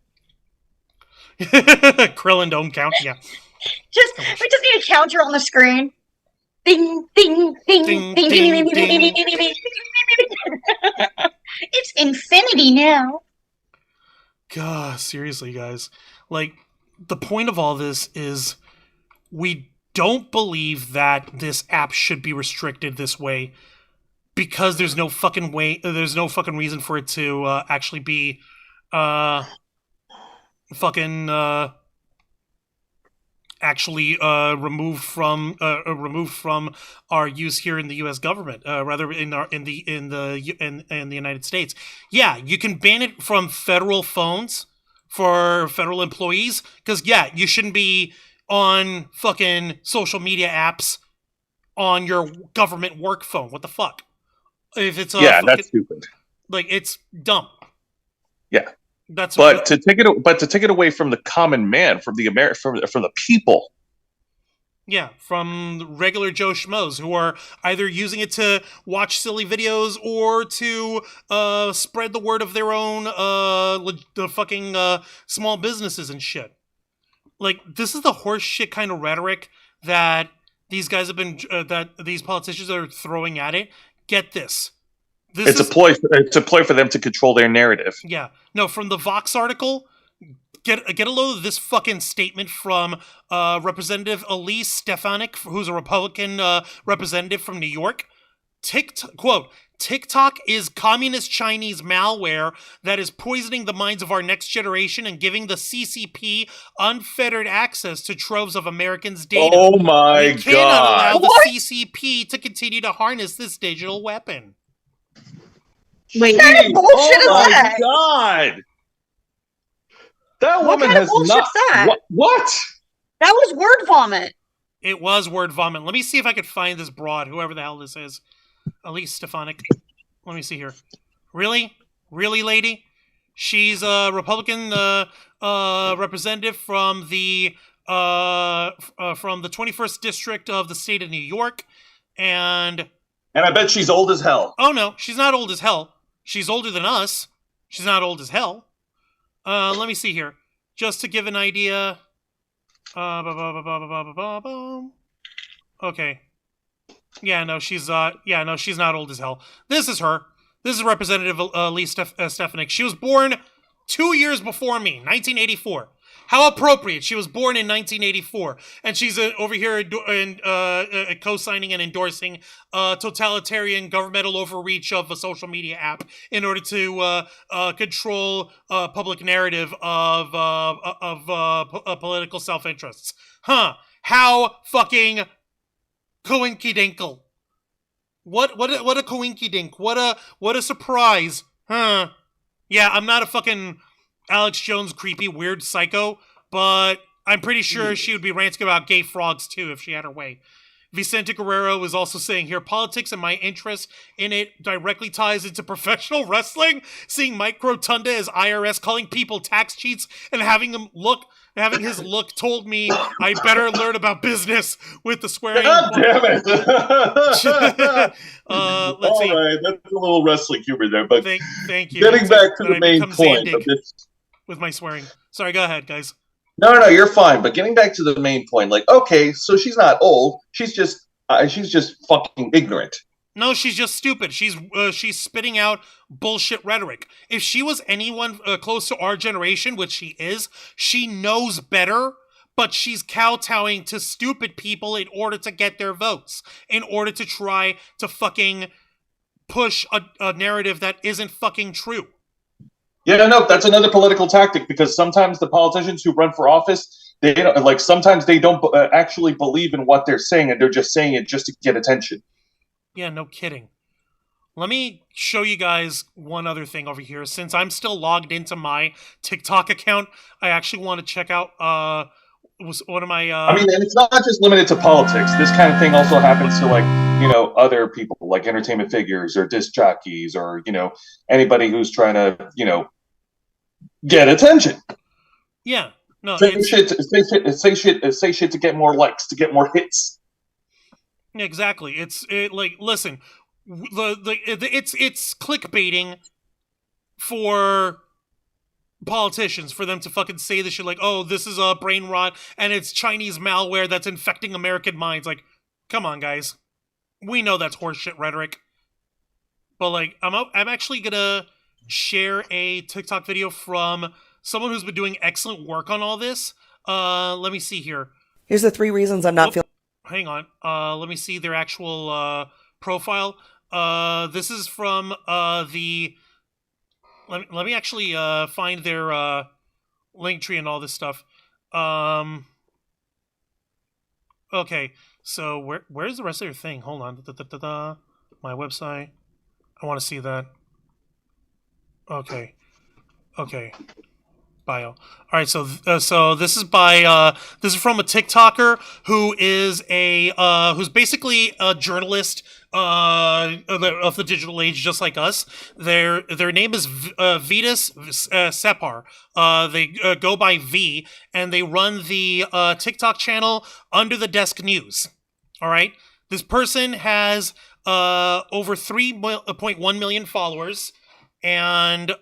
Speaker 2: Krillin don't count. Yeah.
Speaker 5: We just need a counter on the screen. Ding, ding, ding, ding, ding, ding, ding, ding, ding, ding, ding. It's infinity now.
Speaker 2: God, seriously, guys. Like, the point of all this is we don't believe that this app should be restricted this way because there's no fucking reason for it to actually be removed from our use here in the U.S. government, rather in the United States. Yeah, you can ban it from federal phones for federal employees because you shouldn't be on fucking social media apps on your government work phone. What the fuck? If it's
Speaker 3: that's stupid.
Speaker 2: Like, it's dumb.
Speaker 3: Yeah.
Speaker 2: To
Speaker 3: take it away from the common man, from the people.
Speaker 2: Yeah, from regular Joe Schmoes who are either using it to watch silly videos or to spread the word of their own small businesses and shit. Like, this is the horse shit kind of rhetoric that these guys have been that these politicians are throwing at it. Get this.
Speaker 3: It's a ploy for them to control their narrative.
Speaker 2: Yeah. No, from the Vox article, get a load of this fucking statement from Representative Elise Stefanik, who's a Republican representative from New York. Quote, TikTok is communist Chinese malware that is poisoning the minds of our next generation and giving the CCP unfettered access to troves of Americans' data.
Speaker 3: Oh my God.
Speaker 2: We cannot allow the CCP to continue to harness this digital weapon.
Speaker 5: Wait, what kind of bullshit is that?
Speaker 3: Oh my God! That woman
Speaker 5: has not.
Speaker 3: What?
Speaker 5: That was word vomit.
Speaker 2: It was word vomit. Let me see if I could find this broad, whoever the hell this is. Elise Stefanik. Let me see here. Really, lady? She's a Republican representative from the 21st district of the state of New York, and
Speaker 3: I bet she's old as hell.
Speaker 2: Oh no, she's not old as hell. She's older than us. She's not old as hell. Let me see here. Just to give an idea. Okay. Yeah, no, she's not old as hell. This is her. This is Representative Lee Stefanik. She was born 2 years before me, 1984. How appropriate. She was born in 1984, and she's over here co-signing and endorsing totalitarian governmental overreach of a social media app in order to control public narrative of political self-interests. Huh. How fucking coinkydink. What a coinkydink. What a surprise. Huh. Yeah, I'm not a fucking Alex Jones creepy weird psycho, but I'm pretty sure she would be ranting about gay frogs too if she had her way. Vicente Guerrero is also saying here, politics and my interest in it directly ties into professional wrestling. Seeing Mike Rotunda as IRS calling people tax cheats and having his look told me I better learn about business with the swearing.
Speaker 3: God damn it!
Speaker 2: Let's see.
Speaker 3: All right, that's a little wrestling humor there, but
Speaker 2: thank you.
Speaker 3: Getting back to the main point of this,
Speaker 2: with my swearing. Sorry, go ahead, guys.
Speaker 3: No, you're fine. But getting back to the main point, like, okay, so she's not old. She's just fucking ignorant.
Speaker 2: No, she's just stupid. She's spitting out bullshit rhetoric. If she was anyone close to our generation, which she is, she knows better, but she's kowtowing to stupid people in order to get their votes, in order to try to fucking push a narrative that isn't fucking true.
Speaker 3: Yeah, no, that's another political tactic, because sometimes the politicians who run for office, they don't, like, sometimes they don't actually believe in what they're saying, and they're just saying it just to get attention.
Speaker 2: Yeah, no kidding. Let me show you guys one other thing over here. Since I'm still logged into my TikTok account, I actually want to check out one of my...
Speaker 3: I mean, and it's not just limited to politics. This kind of thing also happens to, like, other people, like entertainment figures or disc jockeys or, anybody who's trying to, get attention.
Speaker 2: Yeah. No,
Speaker 3: say shit to get more likes, to get more hits.
Speaker 2: Exactly. Listen, it's clickbaiting for politicians, for them to fucking say this shit like, oh, this is a brain rot and it's Chinese malware that's infecting American minds. Like, come on, guys. We know that's horseshit rhetoric. But like, I'm actually gonna share a TikTok video from someone who's been doing excellent work on all this. Let me see here.
Speaker 7: Here's the 3 reasons I'm not feeling.
Speaker 2: Hang on. Let me see their actual profile. This is from the. Let me actually find their link tree and all this stuff. Okay, so where's the rest of your thing? Hold on. My website. I want to see that. Okay. Bio. All right, so this is by this is from a TikToker who is who's basically a journalist of the digital age, just like us. Their name is Vitas Separ. They go by V, and they run the TikTok channel Under the Desk News. All right, this person has over 3.1 million followers, and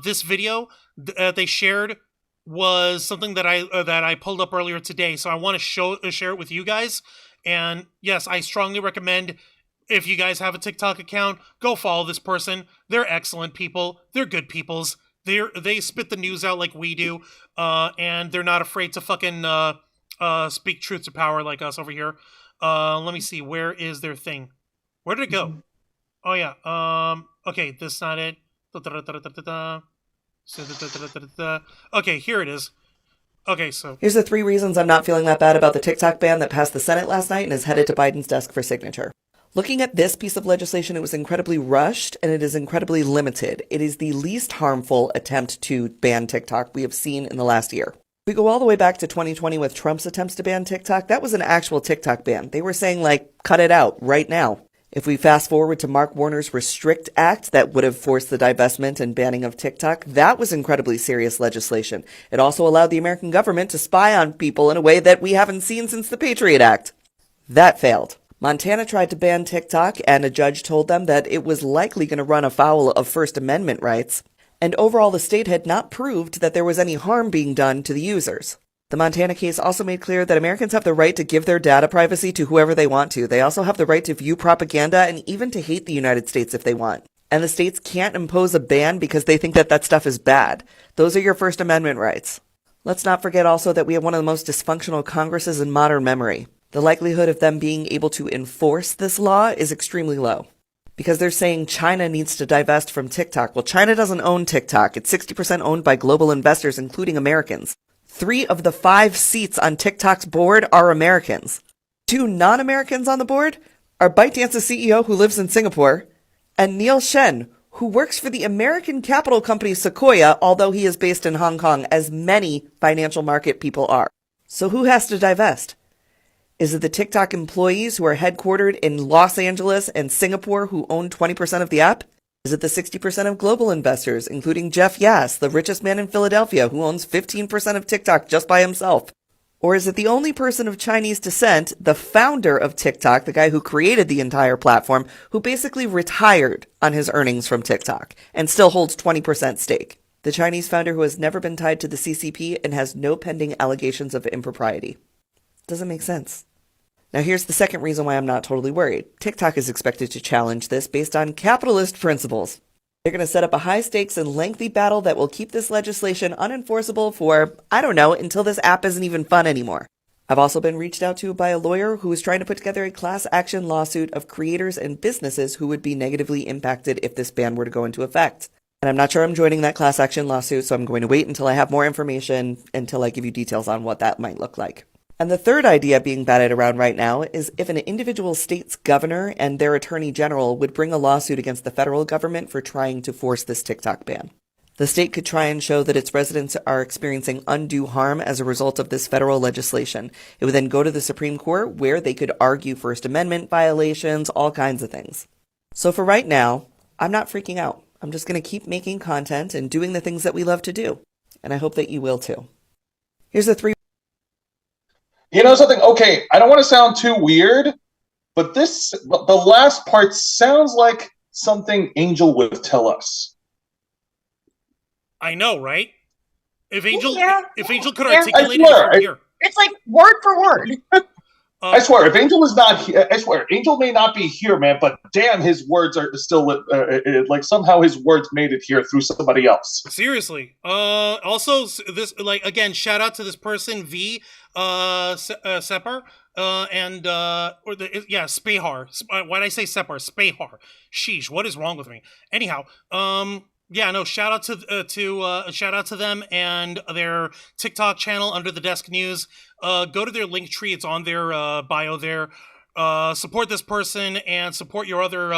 Speaker 2: this video they shared was something that I pulled up earlier today. So I want to share it with you guys. And yes, I strongly recommend, if you guys have a TikTok account, go follow this person. They're excellent people. They're good peoples. They spit the news out like we do, and they're not afraid to fucking speak truth to power like us over here. Let me see. Where is their thing? Where did it go? Oh yeah. Okay, this is not it. Okay, here it is. Okay, so
Speaker 7: here's the 3 reasons I'm not feeling that bad about the TikTok ban that passed the Senate last night and is headed to Biden's desk for signature. Looking at this piece of legislation, it was incredibly rushed and it is incredibly limited. It is the least harmful attempt to ban TikTok we have seen in the last year. We go all the way back to 2020 with Trump's attempts to ban TikTok. That was an actual TikTok ban. They were saying, like, cut it out right now. If we fast forward to Mark Warner's Restrict Act that would have forced the divestment and banning of TikTok, that was incredibly serious legislation. It also allowed the American government to spy on people in a way that we haven't seen since the Patriot Act. That failed. Montana tried to ban TikTok, and a judge told them that it was likely going to run afoul of First Amendment rights. And overall, the state had not proved that there was any harm being done to the users. The Montana case also made clear that Americans have the right to give their data privacy to whoever they want to. They also have the right to view propaganda and even to hate the United States if they want. And the states can't impose a ban because they think that that stuff is bad. Those are your First Amendment rights. Let's not forget also that we have one of the most dysfunctional Congresses in modern memory. The likelihood of them being able to enforce this law is extremely low. Because they're saying China needs to divest from TikTok. Well, China doesn't own TikTok. It's 60% owned by global investors, including Americans. 3 of the 5 seats on TikTok's board are Americans. 2 non-Americans on the board are ByteDance's CEO, who lives in Singapore, and Neil Shen, who works for the American capital company Sequoia, although he is based in Hong Kong, as many financial market people are. So who has to divest? Is it the TikTok employees who are headquartered in Los Angeles and Singapore who own 20% of the app? Is it the 60% of global investors, including Jeff Yass, the richest man in Philadelphia, who owns 15% of TikTok just by himself? Or is it the only person of Chinese descent, the founder of TikTok, the guy who created the entire platform, who basically retired on his earnings from TikTok and still holds 20% stake? The Chinese founder who has never been tied to the CCP and has no pending allegations of impropriety. Doesn't make sense. Now here's the second reason why I'm not totally worried. TikTok is expected to challenge this based on capitalist principles. They're going to set up a high-stakes and lengthy battle that will keep this legislation unenforceable for, I don't know, until this app isn't even fun anymore. I've also been reached out to by a lawyer who is trying to put together a class action lawsuit of creators and businesses who would be negatively impacted if this ban were to go into effect. And I'm not sure I'm joining that class action lawsuit, so I'm going to wait until I have more information, until I give you details on what that might look like. And the third idea being batted around right now is if an individual state's governor and their attorney general would bring a lawsuit against the federal government for trying to force this TikTok ban. The state could try and show that its residents are experiencing undue harm as a result of this federal legislation. It would then go to the Supreme Court, where they could argue First Amendment violations, all kinds of things. So for right now, I'm not freaking out. I'm just going to keep making content and doing the things that we love to do. And I hope that you will too. Here's the 3.
Speaker 3: You know something? Okay, I don't want to sound too weird, but the last part sounds like something Angel would tell us.
Speaker 2: I know, right? If Angel could
Speaker 5: Yeah.
Speaker 2: articulate it from here.
Speaker 5: It's like word for word.
Speaker 3: I swear, if Angel is not here, I swear, Angel may not be here, man, but damn, his words are still, like, somehow his words made it here through somebody else.
Speaker 2: Seriously. Also, this, like, again, shout out to this person, V, Separ, Spehar. Why'd I say Separ? Spehar. Sheesh, what is wrong with me? Anyhow, yeah, no, shout out to them and their TikTok channel, Under the Desk News. Go to their link tree. It's on their bio there. Support this person and support your other.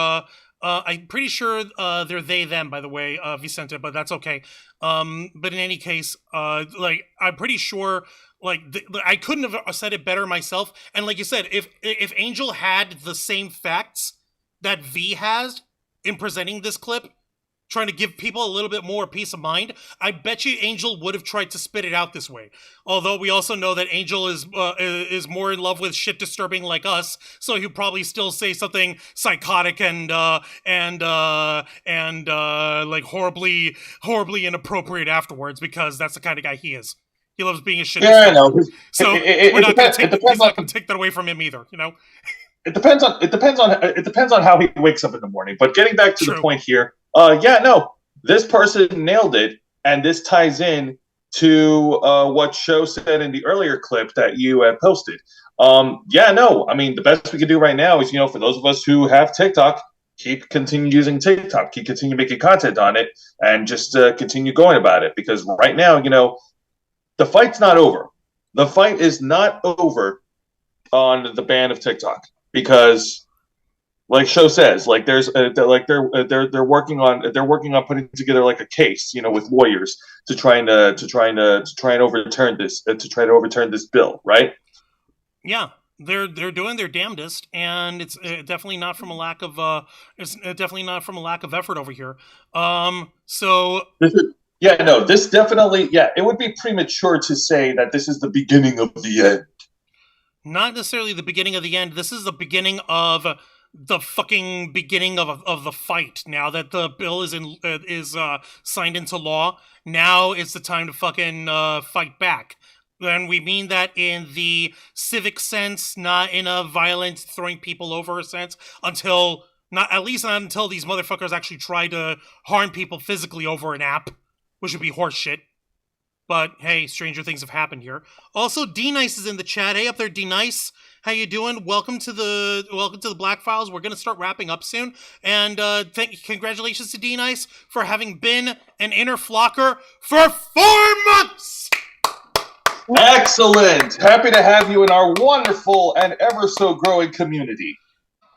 Speaker 2: I'm pretty sure they're they them, by the way, Vicente, but that's okay. But in any case, like, I'm pretty sure. Like, I couldn't have said it better myself. And like you said, if Angel had the same facts that V has in presenting this clip, trying to give people a little bit more peace of mind, I bet you Angel would have tried to spit it out this way. Although we also know that Angel is more in love with shit disturbing like us, so he'll probably still say something psychotic and like horribly inappropriate afterwards, because that's the kind of guy he is. He loves being a shit disturber.
Speaker 3: I know.
Speaker 2: So we're not going to take that away from him either, you know?
Speaker 3: It depends on how he wakes up in the morning. But getting back to the point here, this person nailed it, and this ties in to what Sho said in the earlier clip that you had posted. I mean, the best we can do right now is, for those of us who have TikTok, continue using TikTok, continue making content on it, and just continue going about it. Because right now, the fight's not over. The fight is not over on the ban of TikTok, because, like Sho says, like they're working on putting together like a case, with lawyers to try and overturn this bill, right?
Speaker 2: Yeah, they're doing their damnedest, and it's definitely not from a lack of effort over here.
Speaker 3: It would be premature to say that this is the beginning of the end.
Speaker 2: Not necessarily the beginning of the end. This is the beginning of the fucking beginning of the fight. Now that the bill is signed into law, now it's the time to fucking fight back. And we mean that in the civic sense, not in a violent throwing people over sense, until these motherfuckers actually try to harm people physically over an app, which would be horseshit. But hey, stranger things have happened here. Also, D Nice is in the chat. Hey, up there, D Nice. How you doing? Welcome to the Black Files. We're gonna start wrapping up soon, and congratulations to D Nice for having been an inner flocker for 4 months.
Speaker 3: Excellent. Happy to have you in our wonderful and ever so growing community.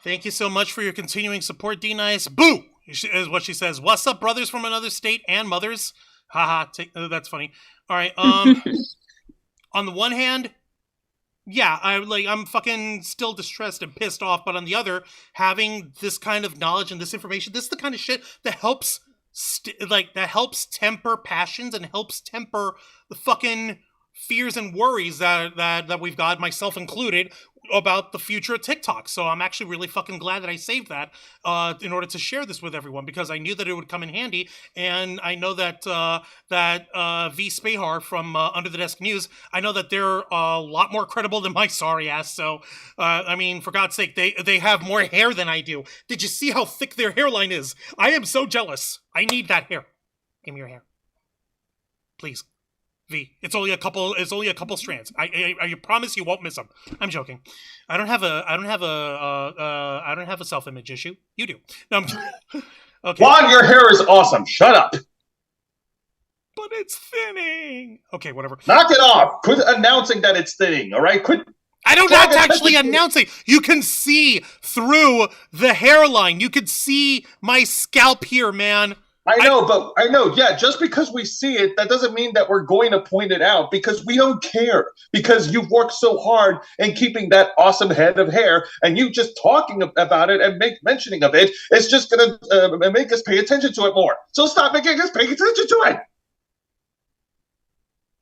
Speaker 2: Thank you so much for your continuing support, D Nice. Boo is what she says. What's up, brothers from another state and mothers? Haha, that's funny. All right. On the one hand, yeah, I'm fucking still distressed and pissed off, but on the other, having this kind of knowledge and this information, this is the kind of shit that helps that helps temper passions and helps temper the fucking fears and worries that we've got, myself included, about the future of TikTok. So I'm actually really fucking glad that I saved that in order to share this with everyone, because I knew that it would come in handy, and I know that V. Spahar from Under the Desk News, I know that they're a lot more credible than my sorry ass. So I mean, for God's sake, they have more hair than I do. Did you see how thick their hairline is? I am so jealous. I need that hair. Give me your hair, please. V, it's only a couple strands. I promise you won't miss them. I'm joking. I don't have a self-image issue. You do. No, okay.
Speaker 3: Juan, your hair is awesome. Shut up.
Speaker 2: But it's thinning. Okay, whatever.
Speaker 3: Knock it off. Quit announcing that it's thinning. All right, quit.
Speaker 2: I don't have to actually announce it. You can see through the hairline. You can see my scalp here, man.
Speaker 3: I know, yeah, just because we see it, that doesn't mean that we're going to point it out, because we don't care, because you've worked so hard in keeping that awesome head of hair, and you just talking about it and mentioning of it is just going to make us pay attention to it more. So stop making us pay attention to it.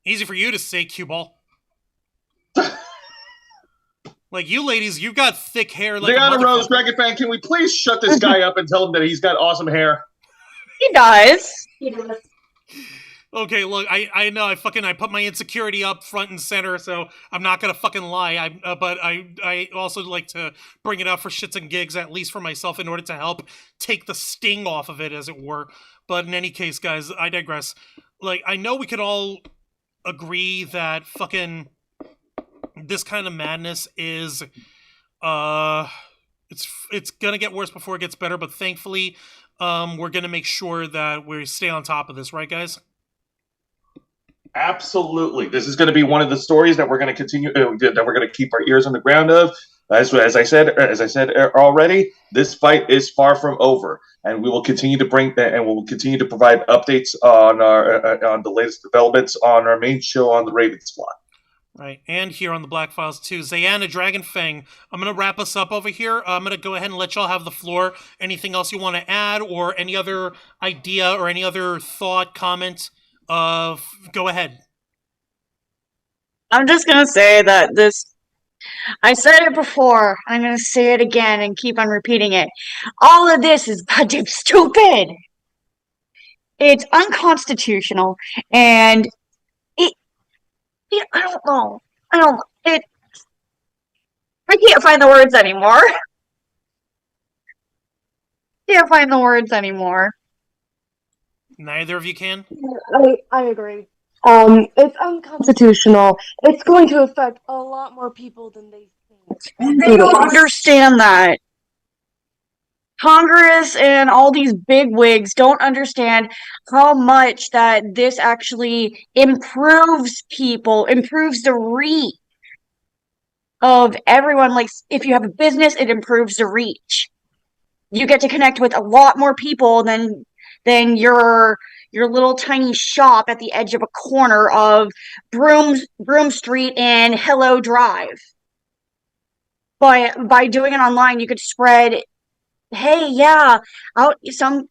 Speaker 2: Easy for you to say, cue ball. Like, you ladies, you've got thick hair like
Speaker 3: Leanna Rose, Dragon Fan, can we please shut this guy up and tell him that he's got awesome hair?
Speaker 5: He does.
Speaker 2: Okay, look, I know I put my insecurity up front and center, so I'm not gonna fucking lie. But I also like to bring it up for shits and gigs, at least for myself, in order to help take the sting off of it, as it were. But in any case, guys, I digress. Like, I know we could all agree that fucking this kind of madness is it's gonna get worse before it gets better, but thankfully we're gonna make sure that we stay on top of this, right, guys?
Speaker 3: Absolutely. This is going to be one of the stories that we're going to continue that we're going to keep our ears on the ground of. As I said already, this fight is far from over, and we will continue to provide updates on on the latest developments on our main show on the Ravens Flock.
Speaker 2: Right, and here on the Black Files too. Zayana Dragonfang, I'm going to wrap us up over here. I'm going to go ahead and let y'all have the floor. Anything else you want to add, or any other idea, or any other thought, comment? Go ahead.
Speaker 5: I'm just going to say that I said it before, I'm going to say it again and keep on repeating it. All of this is goddamn stupid. It's unconstitutional, and I don't know. I can't find the words anymore.
Speaker 2: Neither of you can?
Speaker 1: I agree. It's unconstitutional. It's going to affect a lot more people than they think.
Speaker 5: They don't understand that. Congress and all these bigwigs don't understand how much that this actually improves people, improves the reach of everyone. Like, if you have a business, it improves the reach. You get to connect with a lot more people than your little tiny shop at the edge of a corner of Broom Street and Hello Drive. By doing it online, you could spread, hey, yeah, some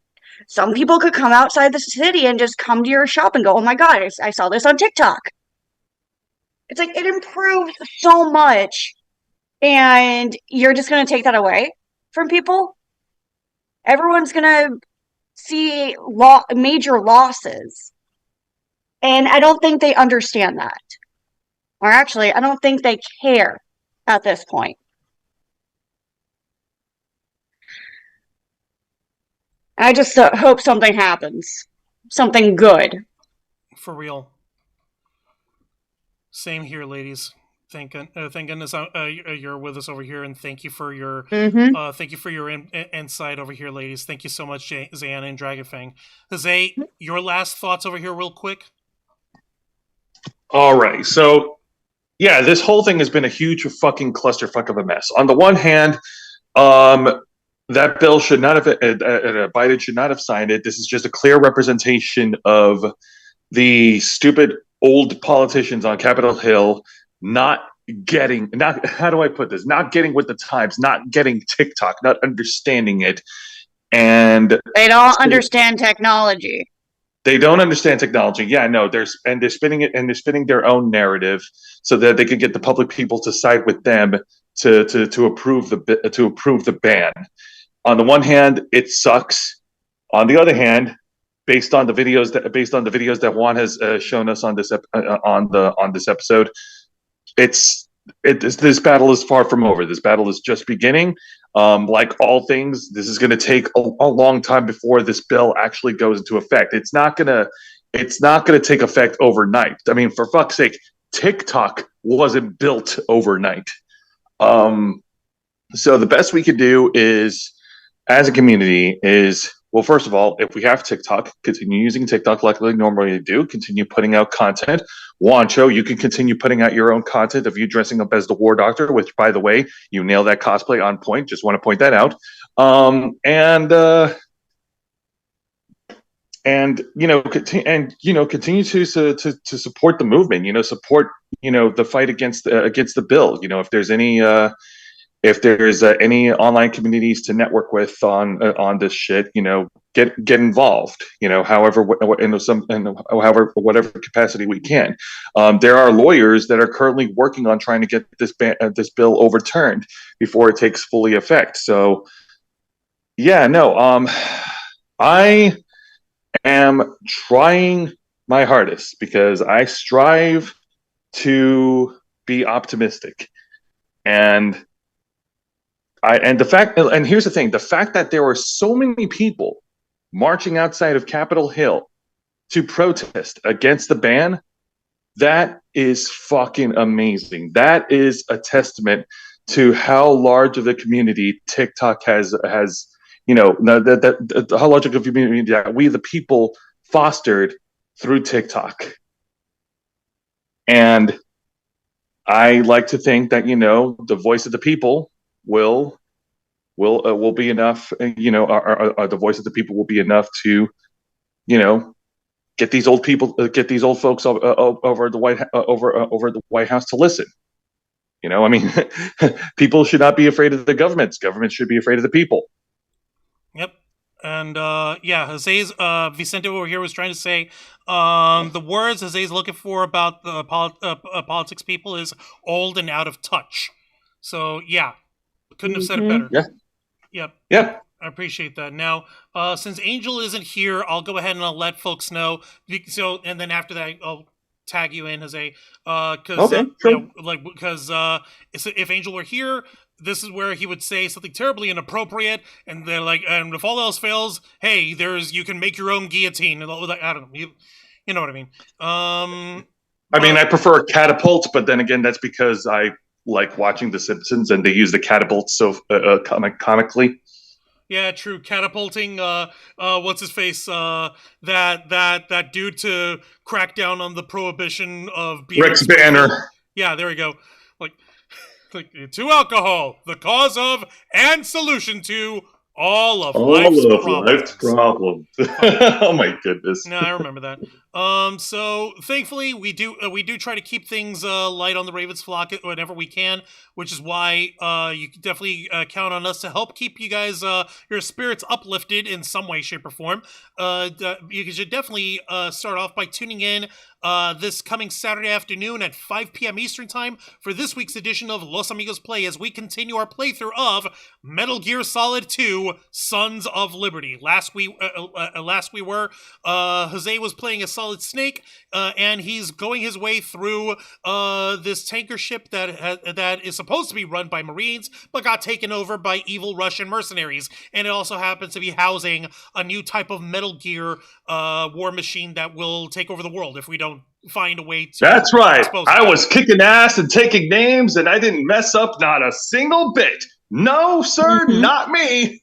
Speaker 5: people could come outside the city and just come to your shop and go, oh my God, I saw this on TikTok. It's like, it improves so much, and you're just going to take that away from people? Everyone's going to see major losses. And I don't think they understand that. Or actually, I don't think they care at this point. I just hope something happens. Something good.
Speaker 2: For real. Same here, ladies. Thank goodness you're with us over here, and thank you for your insight over here, ladies. Thank you so much, Zan and Dragonfang. Jose, your last thoughts over here, real quick.
Speaker 3: All right, so yeah, this whole thing has been a huge fucking clusterfuck of a mess. On the one hand, that bill should not have Biden should not have signed it. This is just a clear representation of the stupid old politicians on Capitol Hill not how do I put this? Not getting with the times, not getting TikTok, not understanding it. And
Speaker 5: they don't understand technology.
Speaker 3: They don't understand technology. Yeah, no, they're spinning it, and they're spinning their own narrative so that they can get the public people to side with them to approve the ban. On the one hand, it sucks. On the other hand, based on the videos that Juan has shown us on this episode, this battle is far from over. This battle is just beginning. Like all things, this is going to take a long time before this bill actually goes into effect. It's not going to take effect overnight. I mean, for fuck's sake, TikTok wasn't built overnight. So the best we could do is, as a community, is, well, first of all, if we have TikTok, continue using TikTok like we normally do. Continue putting out content. Wancho, you can continue putting out your own content of you dressing up as the War Doctor, which, by the way, you nailed that cosplay on point. Just want to point that out. Continue to support the movement. Support the fight against the bill. If there's any online communities to network with on this shit, get involved. However, whatever capacity we can. There are lawyers that are currently working on trying to get this bill overturned before it takes fully effect. So, yeah, no. I am trying my hardest because I strive to be optimistic, and here's the thing: the fact that there were so many people marching outside of Capitol Hill to protest against the ban, that is fucking amazing. That is a testament to how large of the community TikTok has how large of a community that we, the people, fostered through TikTok. And I like to think that the voice of the people will be enough. The voice of the people will be enough to, get these old folks over the White House to listen. I mean, people should not be afraid of the governments. Governments should be afraid of the people.
Speaker 2: Yep. And Jose's Vicente over here was trying to say the words Jose's looking for about the politics people is old and out of touch. So yeah, couldn't have said it better.
Speaker 3: Yeah.
Speaker 2: Yep.
Speaker 3: Yeah.
Speaker 2: I appreciate that. Now, since Angel isn't here, I'll go ahead and I'll let folks know. So, and then after that, I'll tag you in, Jose. Because if Angel were here, this is where he would say something terribly inappropriate, and they're like, and if all else fails, hey, you can make your own guillotine. And I don't know, you know what I mean.
Speaker 3: I prefer catapult, but then again, that's because I like watching The Simpsons, and they use the catapult so comically.
Speaker 2: Yeah, true. Catapulting, what's his face? That dude to crack down on the prohibition of beer.
Speaker 3: Rick's Banner.
Speaker 2: Yeah, there we go. Like to alcohol, the cause of and solution to all of life's problems.
Speaker 3: Oh my goodness.
Speaker 2: No, I remember that. So thankfully we do try to keep things light on the Ravens flock whenever we can, which is why you can definitely count on us to help keep you guys your spirits uplifted in some way, shape, or form. You should definitely start off by tuning in this coming Saturday afternoon at 5 p.m. Eastern Time for this week's edition of Los Amigos Play as we continue our playthrough of Metal Gear Solid 2: Sons of Liberty. Last we were Jose was playing a Solid Snake, and he's going his way through this tanker ship that is supposed to be run by Marines, but got taken over by evil Russian mercenaries. And it also happens to be housing a new type of Metal Gear war machine that will take over the world if we don't find a way to.
Speaker 3: That's right.
Speaker 2: expose
Speaker 3: I
Speaker 2: it.
Speaker 3: was kicking ass and taking names, and I didn't mess up not a single bit. No, sir,
Speaker 5: Mhm.
Speaker 3: not me.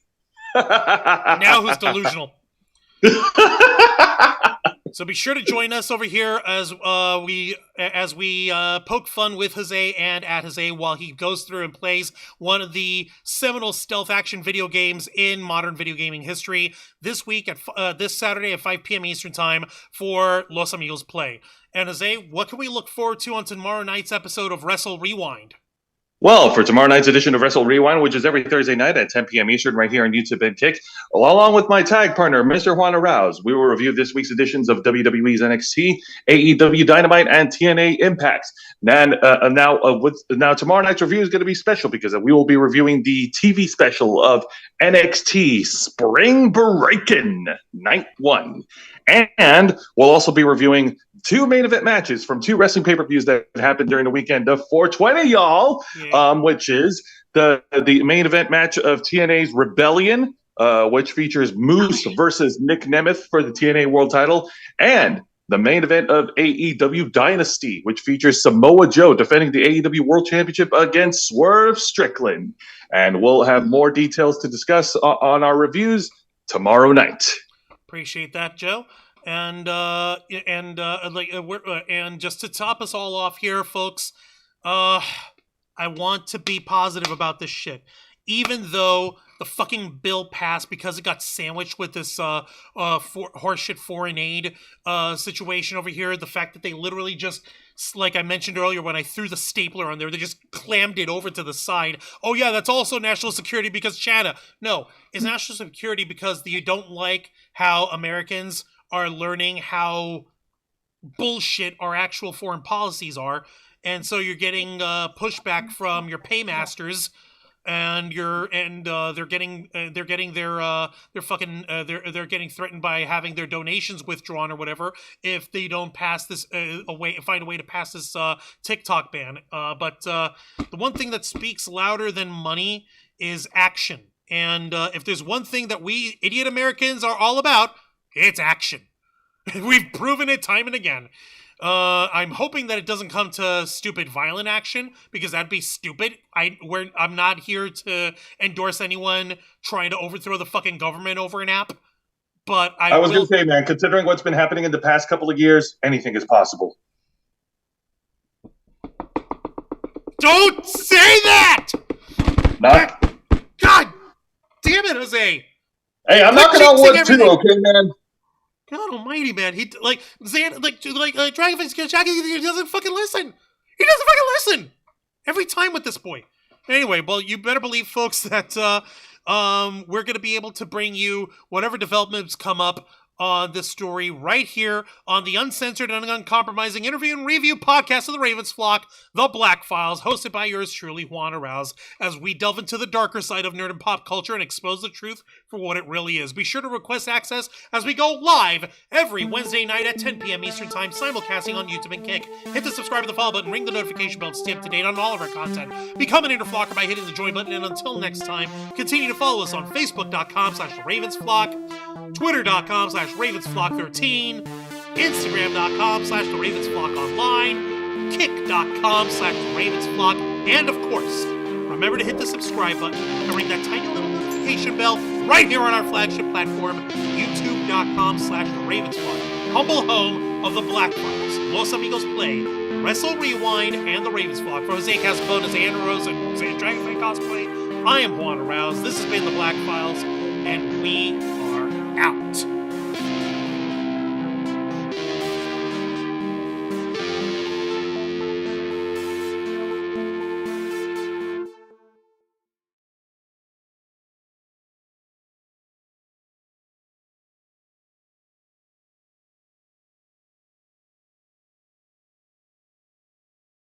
Speaker 2: Now who's delusional? So be sure to join us over here as we poke fun with Jose and at Jose while he goes through and plays one of the seminal stealth action video games in modern video gaming history this week at this Saturday at 5 p.m. Eastern Time for Los Amigos Play. And Jose, what can we look forward to on tomorrow night's episode of Wrestle Rewind?
Speaker 3: Well, for tomorrow night's edition of Wrestle Rewind, which is every Thursday night at 10 p.m. Eastern, right here on YouTube and Kick, along with my tag partner, Mr. Juan Arouse, we will review this week's editions of WWE's NXT, AEW Dynamite, and TNA Impact. Now, tomorrow night's review is going to be special because we will be reviewing the TV special of NXT Spring Breakin' Night 1. And we'll also be reviewing two main event matches from two wrestling pay-per-views that happened during the weekend of 420, y'all, which is the main event match of TNA's Rebellion, which features Moose versus Nick Nemeth for the TNA World title, and the main event of AEW Dynasty, which features Samoa Joe defending the AEW World Championship against Swerve Strickland. And we'll have more details to discuss on our reviews tomorrow night.
Speaker 2: Appreciate that, Joe. And just to top us all off here, folks, I want to be positive about this shit. Even though the fucking bill passed because it got sandwiched with this horseshit foreign aid situation over here, the fact that they literally just, like I mentioned earlier when I threw the stapler on there, they just clammed it over to the side. Oh yeah, that's also national security because China. No, it's national security because you don't like how Americans are learning how bullshit our actual foreign policies are, and so you're getting pushback from your paymasters, and they're getting threatened by having their donations withdrawn or whatever if they don't pass this find a way to pass this TikTok ban. But the one thing that speaks louder than money is action, and if there's one thing that we idiot Americans are all about, it's action. We've proven it time and again. I'm hoping that it doesn't come to stupid violent action, because that'd be stupid. I'm not here to endorse anyone trying to overthrow the fucking government over an app. But I was
Speaker 3: going to say, man, considering what's been happening in the past couple of years, anything is possible.
Speaker 2: Don't say that! God damn it, Jose!
Speaker 3: Hey, I'm knocking on wood too, okay, man?
Speaker 2: God almighty, man. He, Dragonface Jackie, he doesn't fucking listen. He doesn't fucking listen. Every time with this boy. Anyway, well, you better believe, folks, that we're going to be able to bring you whatever developments come up on this story right here on the uncensored and uncompromising interview and review podcast of the Ravens Flock, Theblackfiles, hosted by yours truly, Juan Arouse, as we delve into the darker side of nerd and pop culture and expose the truth for what it really is. Be sure to request access as we go live every Wednesday night at 10 p.m. Eastern Time, simulcasting on YouTube and Kick. Hit the subscribe and the follow button, ring the notification bell to stay up to date on all of our content. Become an interflocker by hitting the join button, and until next time, continue to follow us on Facebook.com/TheRavensFlock, Twitter.com/RavensFlock13, Instagram.com/TheRavensFlockOnline, Kick.com/TheRavensFlock, and of course, remember to hit the subscribe button and ring that tiny little notification bell right here on our flagship platform, YouTube.com/TheRavensFlock, humble home of the Theblackfiles, Los Amigos Play, Wrestle Rewind, and the Ravens Flock. For Jose Casabonas, Andrew Rose, and Jose Dragonfly Cosplay, I am Juan Arouse. This has been the Theblackfiles, and we are out.